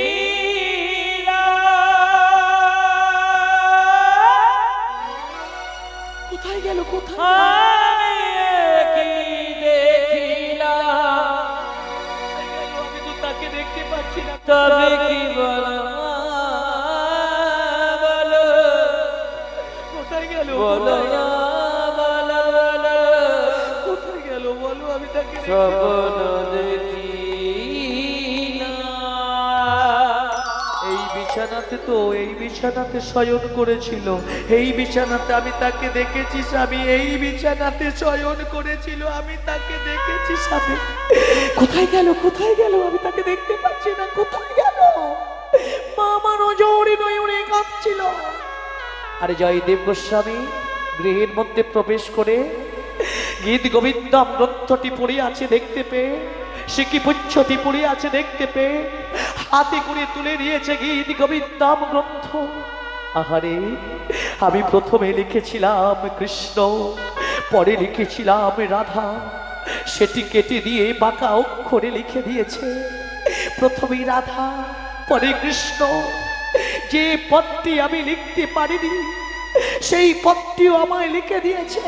কোথায় গেল, কোথায়? আমি তো তাকে দেখতে পাচ্ছি না। তবে কি বলো, কোথায় গেল? বলো, কোথায় গেল বলো, আমি তাকে স্বপ্ন দেখি না। এই বিছানাতে তো, এই বিছানাতে শয়ন করেছিল, এই বিছানাতে আমি তাকে দেখেছি স্বামী, এই বিছানাতে শয়ন করেছিল, আমি তাকে দেখেছি স্বামী। কোথায় গেল, কোথায় গেল? আমি তাকে দেখতে পাচ্ছি না, কোথায় গেল? মা আমার নজরে নয়নে কাঁদছিল। আরে জয়দেব গোস্বামী গৃহের মধ্যে প্রবেশ করে গীত গোবিন্দম গ্রন্থটি পড়ে আছে দেখতে পেয়ে, সিকি পুচ্ছটি পড়ে আছে দেখতে পেয়ে হাতে করে তুলে নিয়েছে গীত গোবিন্দম গ্রন্থ। আহারে, আমি প্রথমে লিখেছিলাম কৃষ্ণ, পরে লিখেছিলাম রাধা, সেটি কেটে দিয়ে বাঁকা অক্ষরে লিখে দিয়েছে, প্রথমেই রাধা পরে কৃষ্ণ। যে পদটি আমি লিখতে পারিনি সেই পদটিও আমায় লিখে দিয়েছে।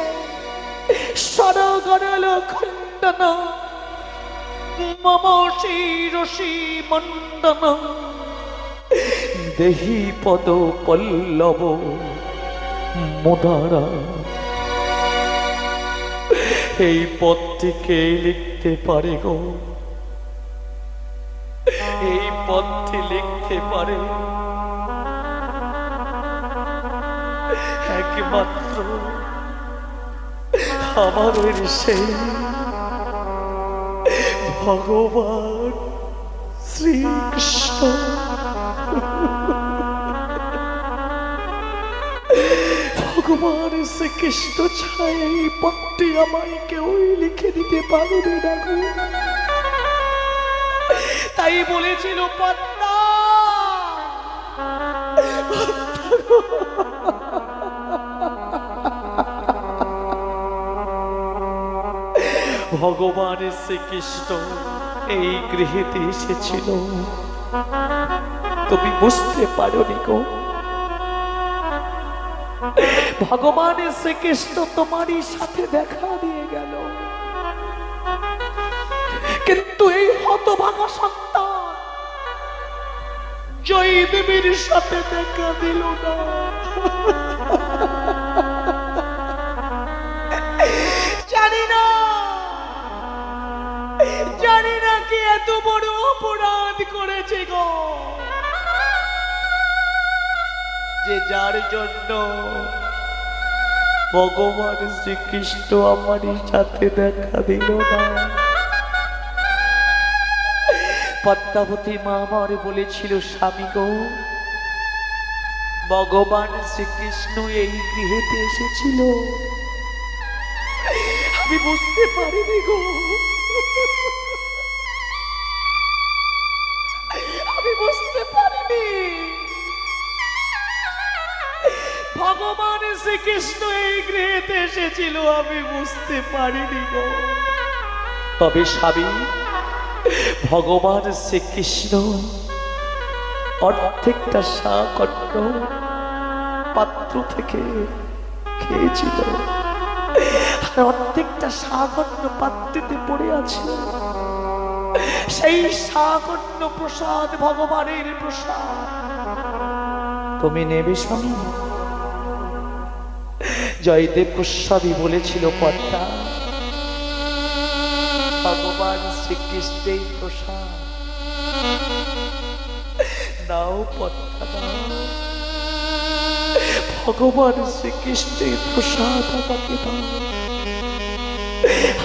সরগরল খণ্ডন মম শিরসি মণ্ডন দেহি পদ পল্লব মোদারা। এই পদটিকে লিখতে পারে গো, এই পদটি লিখতে পারে একমাত্র আমাদের সেই ভগবান শ্রীকৃষ্ণ। ভগবান শ্রীকৃষ্ণ ছাড়া এই পদটি আমায় কেউই লিখে দিতে পারবে না গো। তাই বলেছিল পদ্মা, ভগবান শ্রীকৃষ্ণ এই গৃহেতে এসেছিল, তুমি বুঝতে পারোনি গো। ভগবান শ্রীকৃষ্ণ তোমারই সাথে দেখা দিয়ে গেল, কিন্তু এই হতভাগা সন্তান জয়ী দেবীর সাথে দেখা দিল না। জানি না কি এত বড় অপরাধ করেছে গো, যে যার জন্য ভগবান শ্রীকৃষ্ণ আমারই সাথে দেখা দিল না। পদ্মাবতী মা আমার বলেছিল, স্বামী গো, ভগবান শ্রীকৃষ্ণ এই গৃহেতে এসেছিল, আমি বুঝতে পারিনি গো, আমি বুঝতে পারিনি ভগবান শ্রীকৃষ্ণ এই গৃহেতে এসেছিল, আমি বুঝতে পারিনি গো। তবে স্বামী, ভগবান শ্রীকৃষ্ণ অর্ধেকটা শাকন্য পাত্র থেকে খেয়েছিল, আর অর্ধেকটা শাকন্য পাত্রতে পড়ে আছে। সেই শাকন্য প্রসাদ ভগবানের প্রসাদ, তুমি নেবে স্বামী? জয়দেব গোস্বামী বলেছিল, পদ্মা, ভগবান শ্রীকৃষ্ণের প্রসাদ নাও পদ্মা, ভগবান শ্রীকৃষ্ণের প্রসাদ আমাকে দাও,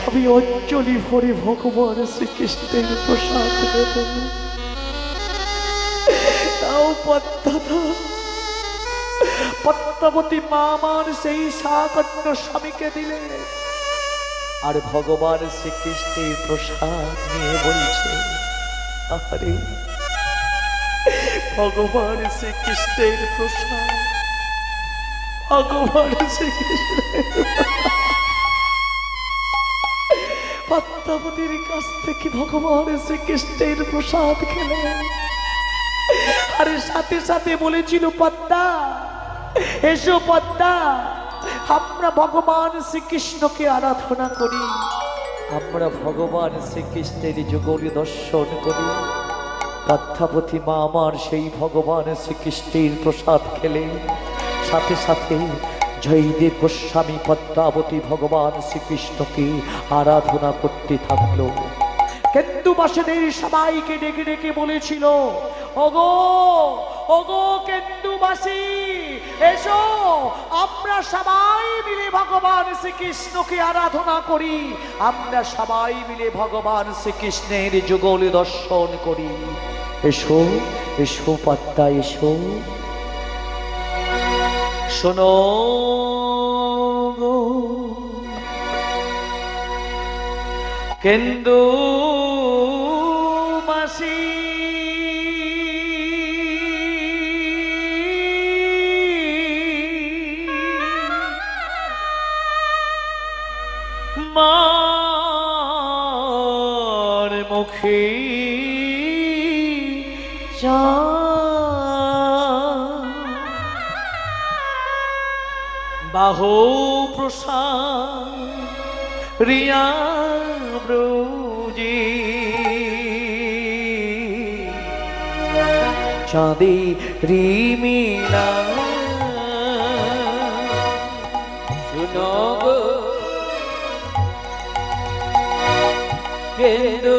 আমি অঞ্জলি ভরে ভগবান শ্রীকৃষ্ণের প্রসাদ দেব। তাও পদ্মা, পদ্মাবতী মা আমার সেই শাকন্য স্বামীকে দিলে, আর ভগবান শ্রীকৃষ্ণের প্রসাদ নিয়ে বলছে, আরে ভগবান শ্রীকৃষ্ণের প্রসাদ, ভগবান শ্রীকৃষ্ণের। পদ্মাবতীর কাছ থেকে ভগবান শ্রীকৃষ্ণের প্রসাদ খেলে, আর সাথে সাথে বলেছিল, পদ্মা এসো, পদ্মা, আমরা ভগবান শ্রীকৃষ্ণকে আরাধনা করি, আমরা ভগবান শ্রীকৃষ্ণের যুগল দর্শন করি। পদ্মাবতী মা আমার সেই ভগবান শ্রীকৃষ্ণের প্রসাদ খেলে, সাথে সাথে জয়দেব গোস্বামী পদ্মাবতী ভগবান শ্রীকৃষ্ণকে আরাধনা করতে থাকলো। কিন্তু বাসুদেব সবাইকে ডেকে ডেকে বলেছিল, ওগো ওগো কেন্দুবাসী, এসো, আমরা সবাই মিলে ভগবান শ্রীকৃষ্ণকে আরাধনা করি, আমরা সবাই মিলে ভগবান শ্রীকৃষ্ণের যুগল দর্শন করি। এসো এসো পদ্মা, এসো। শোনো গো কেন্দুবাসী, মা মুখে চা বাহু প্রসাদ রিয়া ব্রুজি চাঁদে রিমিলা শুনো গো কেন্দু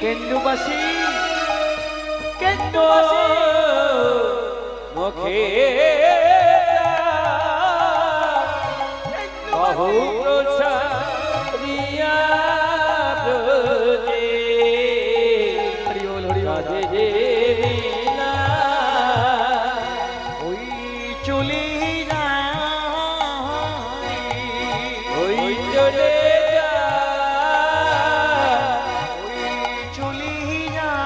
কেন্দুবাসী কেন্দুবাসী মুখে বহু প্রসারিয়া ব্রজে হরি বল হরি বল রাধে লীলা ওই চলে যায় ওই চলে চলে যায়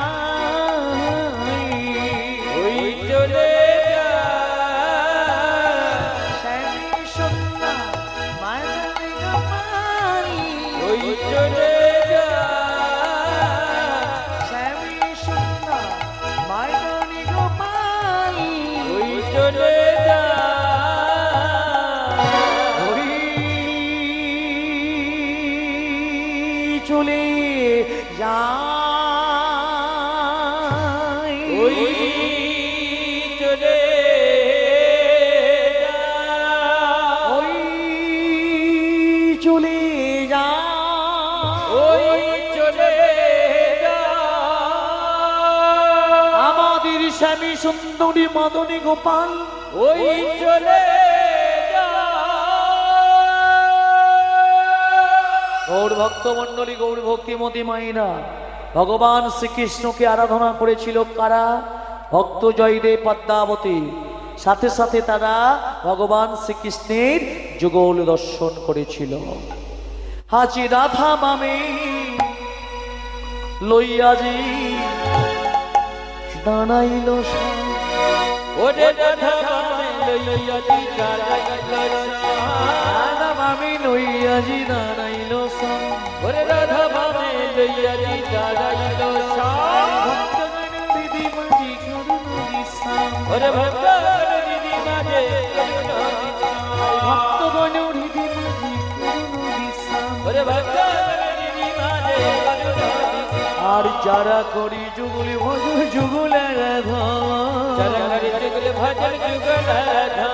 ওই চলে ওই চলে যায় ওই চলে আমাদের স্বামী সুন্দরী মদনী গোপাল ওই চলে গৌর ভক্তমণ্ডলী গৌর ভক্তিমতী মায়েরা ভগবান শ্রীকৃষ্ণকে আরাধনা করেছিল কারা? ভক্ত জয়দেব পদ্মাবতী। সাথে সাথে তারা ভগবান শ্রীকৃষ্ণের যুগল দর্শন করেছিল। হাজি রাধা মামে লইয়াজি দাঁড়াইল ওরে রাধা মামে লইয়াজি রাধা মামে লইয়াজি দাঁড়াইল ওরে রাধা মামে লইয়াজি দাঁড়াইল ভক্তগণ দিদি মাঝি করুণ বিশ্রাম ওরে ভক্তগণ দিদি মাঝে ভক্তগণ দিদি মাঝি করুণ বিশ্রাম ওরে ভক্তগণ দিদি মাঝে আর যারা করি যুগল ভজন যুগল রাধা যারা করি যুগল ভজন যুগল রাধা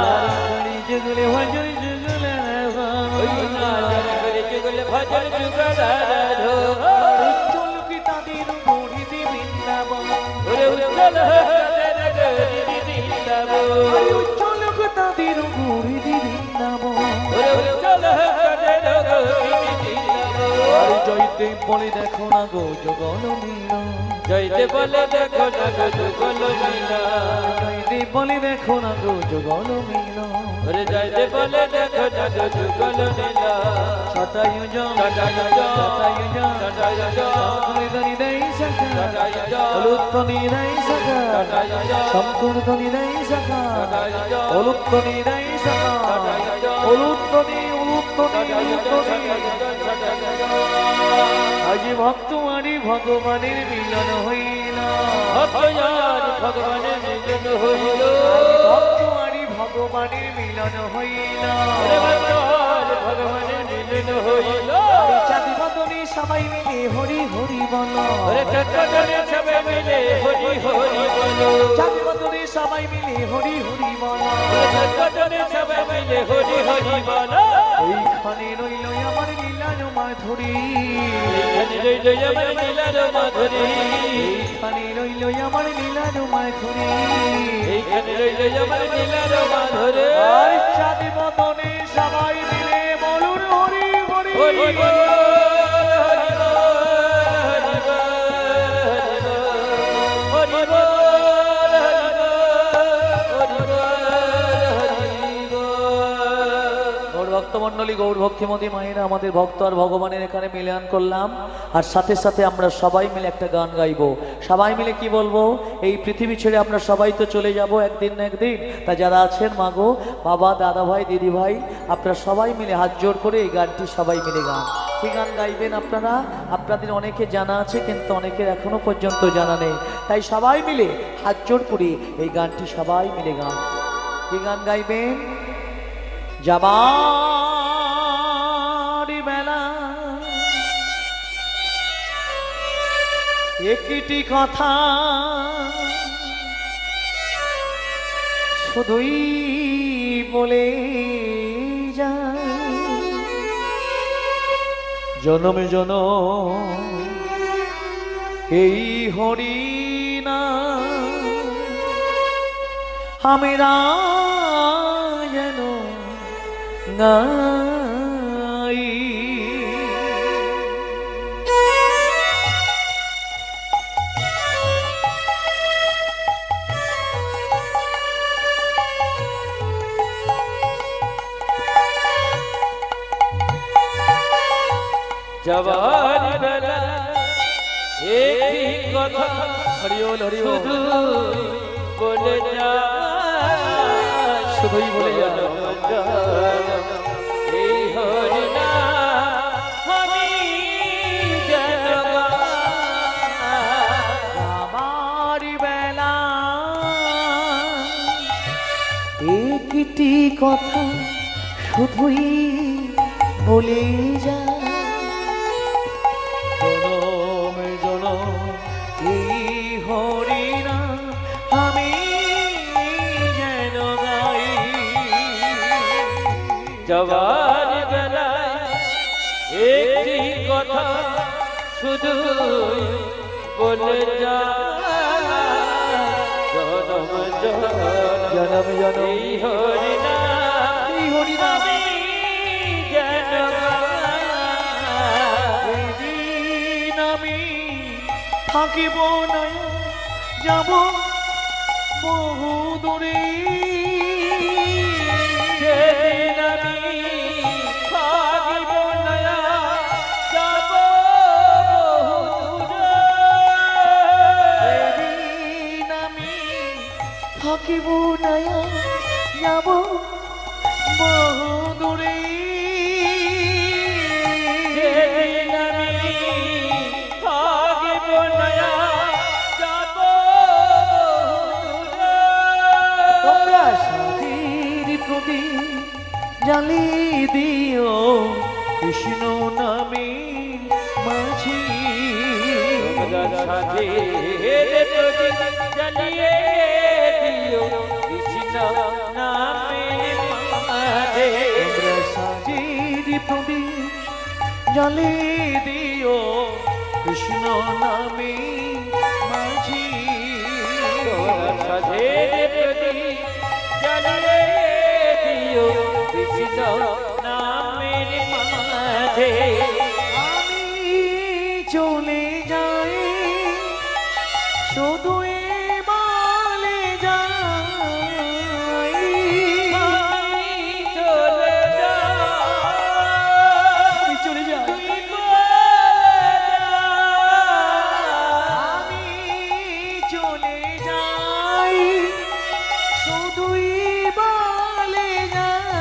যারা করি যুগল ভজন যুগল রাধা ওই না যারা করি যুগল ভজন যুগল রাধা উজ্জ্বল কি তাদের গড়ি দি বৃন্দাবন ওরে উজ্জ্বল তাদের দিদি বৃন্দাবন উজ্জ্বল কি তাদের গড়ি দি বৃন্দাবন ওরে উজ্জ্বল তাদের দিদি বৃন্দাবন আর জয়দেব বলে দেখো না গো যুগল মিলন জয়দেব বলে দেখো না গো যুগল মিলন জয়দেব বলে দেখো না গো যুগল মিলন ওরে জয়দেব বলে দেখো না গো যুগল মিলন ছটায়ু জন ছটায়ু জন ছটায়ু জন ছটায়ু জন শঙ্করধ্বনি দেই শাখা ছটায়ু জন হলুধ্বনি দেই শাখা ছটায়ু জন শঙ্করধ্বনি দেই শাখা ছটায়ু জন হলুধ্বনি দেই শাখা হলুধ্বনি আজ ভক্ত আরি ভগবানের মিলন হইল ভগবানের মিলন হইল ভক্ত আরি ভগবানের মিলন হইল ভগবানের মিলন হইল চাঁদি বদনে সবাই মিলে হরি হরি বল সবাই মিলে হরি হরি বলো চাঁদি বদনে সবাই মিলে হরি হরি বল সবাই মিলে হরি হরি বলো এইখানে রইল আমার লীলার মাধুরী এইখানে রইল আমার লীলার মাধুরী এইখানে রইল আমার লীলার মাধুরী এইখানে রইল আমার লীলার মাধুরী আর চাঁদি বদনে সবাই মিলে বলুন হরি হরি হরি বল ভক্তমণ্ডলী গৌর ভক্তিমতী মায়েরা আমাদের ভক্ত আর ভগবানের এখানে মিলন করলাম, আর সাথে সাথে আমরা সবাই মিলে একটা গান গাইবো। সবাই মিলে কি বলবো? এই পৃথিবী ছেড়ে আমরা সবাই তো চলে যাব একদিন না একদিন। তা যারা আছেন মাগো, বাবা, দাদা ভাই, দিদি ভাই, আপনারা সবাই মিলে হাত জোর করে এই গানটি সবাই মিলে গান। কি গান গাইবেন আপনারা? আপনাদের অনেকে জানা আছে, কিন্তু অনেকের এখনো পর্যন্ত জানা নেই। তাই সবাই মিলে হাত জোর করে এই গানটি সবাই মিলে গান। কি গান গাইবেন? যাবার বেলা একটি কথা শুধুই বলে যায়, জনমে জনম এই হরিনা আমরা যেন গাই। যাবার বেলা একটি কথা হরিওল হরিওল শুধু বলে যা, শুধুই বলে যা, এই হরিনা আমি যেন আমার বেলা একটি কথা শুধুই বলে যা, জনম জনম এই হরিনা আমি যেন গাই। যাবার বেলায় একটি কথা শুধু বলে যা, জনম জনম জনম জনম এই হরিনা এই হরিনা আমি যেন সেদিন আমি থাকিব না, যাব বহু দূরে। সেদিন আমি থাকিব না, যাব বহুদূরে। সেদিন আমি থাকিব না, যাব বহু দূরে। সেদিন আমি থাকিব না, যাব বহুদূরে। তোমরা সাথীর প্রদীপ জ্বালিয়ে দিও কৃষ্ণ নামে মাঝি। সাজের প্রদীপ জ্বালিয়ে দিও কৃষ্ণ নামের মাঝে। তোমরা সাথীর প্রদীপ জ্বালিয়ে দিও কৃষ্ণ নামে মাঝি। সাজের প্রদীপ জ্বালিয়ে দিও কৃষ্ণ নামের মাঝে। আমি চলে যাই শুধু বলে যাই, আমি চলে আমি চলে যাই, আমি চলে যাই শুধুই বলে যাই,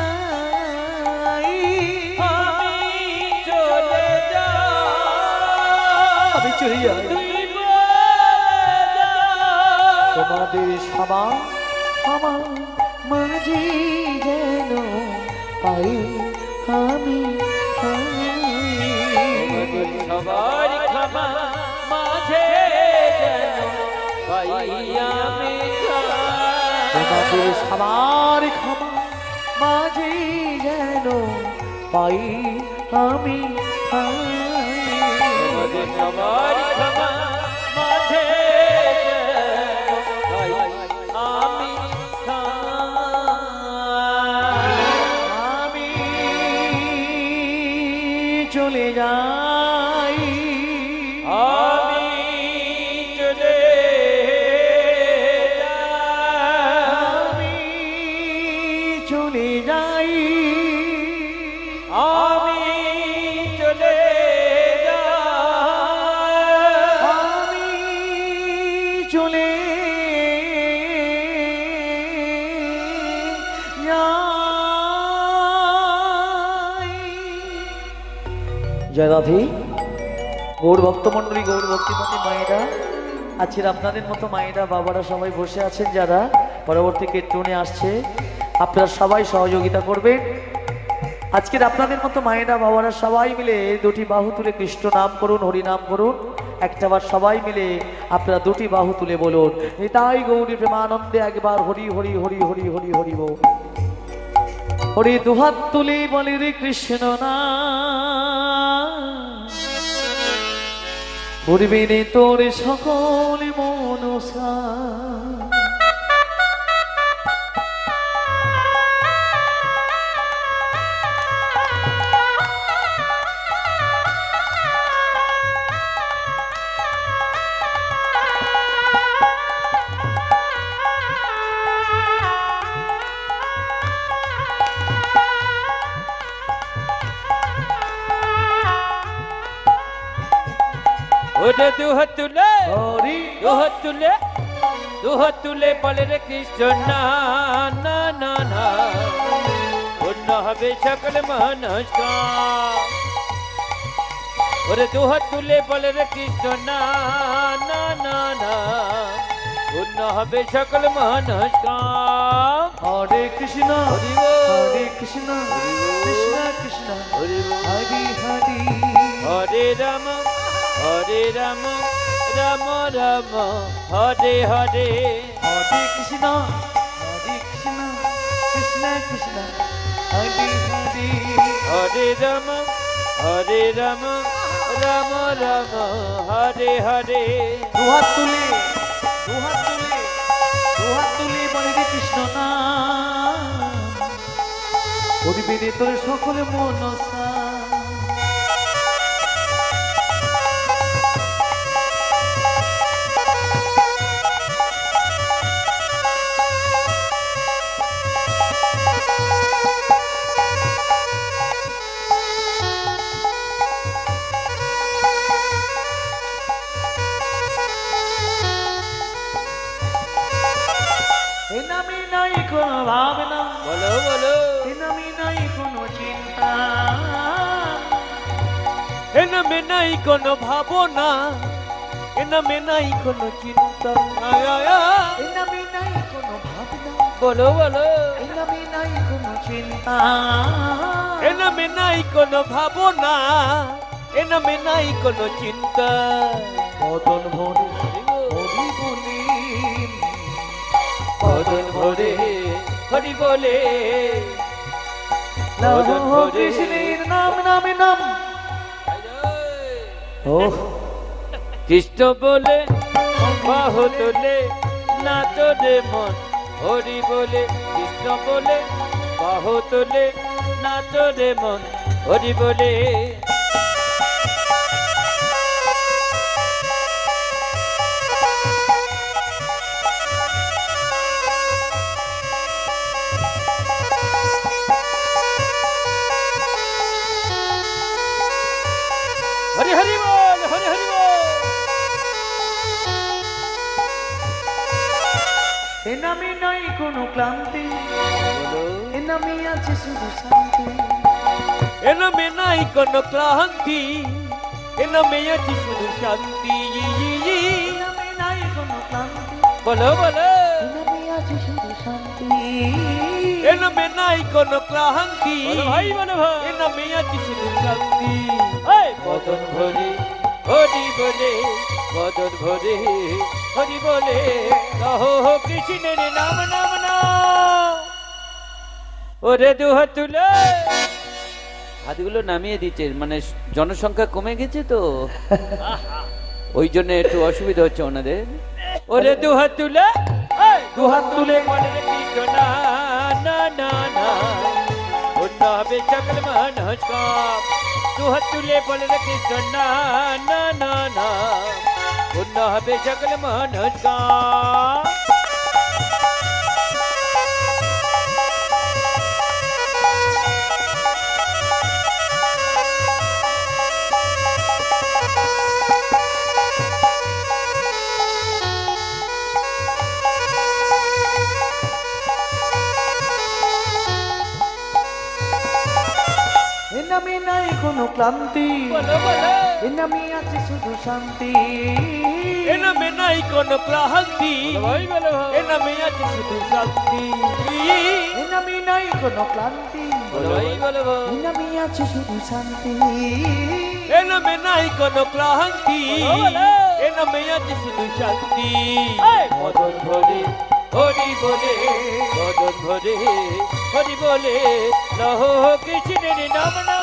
আমি চলে যাই। তোমাদের সবার আমার মাঝে যেন পাই আমি সবার ক্ষমা মাঝে যেন পাই আমি। তোমাদের সবার ক্ষমা মাঝে যেন পাই আমি সবার ক্ষমা মাঝে যেন পাই আমি। আমি চলে যাই, আমি চলে আমি চলে যাই, জয় রাধে। গৌর ভক্তমণ্ডলী, গৌর ভক্তিমতী মায়েরা, আজকের আপনাদের মতো মায়েরা বাবারা সবাই বসে আছেন, যারা পরবর্তী কীর্তনে আসছে আপনারা সবাই সহযোগিতা করবেন। আজকের আপনাদের মতো মায়েরা বাবারা সবাই মিলে দুটি বাহু তুলে কৃষ্ণ নাম করুন, হরি নাম করুন। একটাবার সবাই মিলে আপনারা দুটি বাহু তুলে বলুন, নিতাই গৌরী প্রেমানন্দে একবার হরি হরি হরি হরি হরি হরি বল। হরি দুহাত তুলে বলি রে কৃষ্ণ নাম, পূর্বে নে তোর সকল মনসা। ওরে দুহাত তুলে, হরি দুহাত তুলে, দুহাত তুলে বলে রে কৃষ্ণ না না না না, পূর্ণ হবে সকল মনস্কার। ওরে দুহাত তুলে বলে রে কৃষ্ণ না না না না, পূর্ণ হবে সকল মনস্কার। হরে কৃষ্ণ হরি বল, হরে কৃষ্ণ কৃষ্ণ কৃষ্ণ হরি বল, হরি হরি। হরে রাম হরে রাম রাম রাম হরে হরে। হরে কৃষ্ণ কৃষ্ণ কৃষ্ণ হরে হরে। হরে রাম রাম রাম হরে হরে। দুহাত তুলে দুহাত তুলে দুহাত তুলে বলে রে কৃষ্ণ নাম, পূর্বে নে তোর সকল মনসা। এ নামে নাই কোনো ভাবনা, বলো বলো, এ নামে নাই কোনো চিন্তা, এ নামে নাই কোনো ভাবনা, এ নামে নাই কোনো চিন্তা। আয় আয় আয়। এ নামে নাই কোনো ভাবনা, বলো বলো, এ নামে নাই কোনো চিন্তা, এ নামে নাই কোনো ভাবনা, এ নামে নাই কোনো চিন্তা। বদন ভরে হরি বলে, বদন ভরে হরি বলে, নাম কৃষ্ণের নাম নামে নাম। ও কৃষ্ণ বলে বাহু তোলে নাচ রে মন, হরি বলে কৃষ্ণ বলে বাহু তোলে নাচ রে মন, হরি বলে। হরি হরি বল, হরি হরি বল। এ নামে নাই কোনো ক্লান্তি, বলো, এ নামে আছে শুধু শান্তি, এ নামে নাই কোনো ক্লান্তি, এ নামে আছে শুধু শান্তি। এ নামে নাই কোনো ক্লান্তি, বলো বলো, এ নামে আছে শুধু শান্তি, এ নামে নাই কোনো ক্লান্তি, ভাই বলো ভাই, এ নামে আছে শুধু শান্তি। বদন ভরে হরি বলে, বদন ভরে হরি বলে, কহো কৃষ্ণের নাম নাম নাম। ওরে দুহাত তুলে, হাতগুলো নামিয়ে দিচ্ছে, মানে জনসংখ্যা কমে গেছে তো ওই জন্য একটু অসুবিধা হচ্ছে ওনাদের। ওরে দুহাত তুলে, দুহাত তুলে বলে রে কৃষ্ণ না না না না, পূর্ণ হবে সকল মনস্কার। দুহাত তুলে বলে রে কৃষ্ণ না না না না, পূর্ণ হবে সকল মনস্কার। নামে নাই কোনো ক্লান্তি বলো বলো এ নামে আছে শুধু শান্তি এ নামে নাই কোনো ক্লান্তি ভাই বলো এ নামে আছে শুধু শান্তি এ নামে নাই কোনো ক্লান্তি বলো ভাই বলো এ নামে আছে শুধু শান্তি এ নামে নাই কোনো ক্লান্তি এ নামে আছে শুধু শান্তি মদন ভরে হরি বলে মদন ভরে হরি বলে লহ কৃষ্ণের নাম না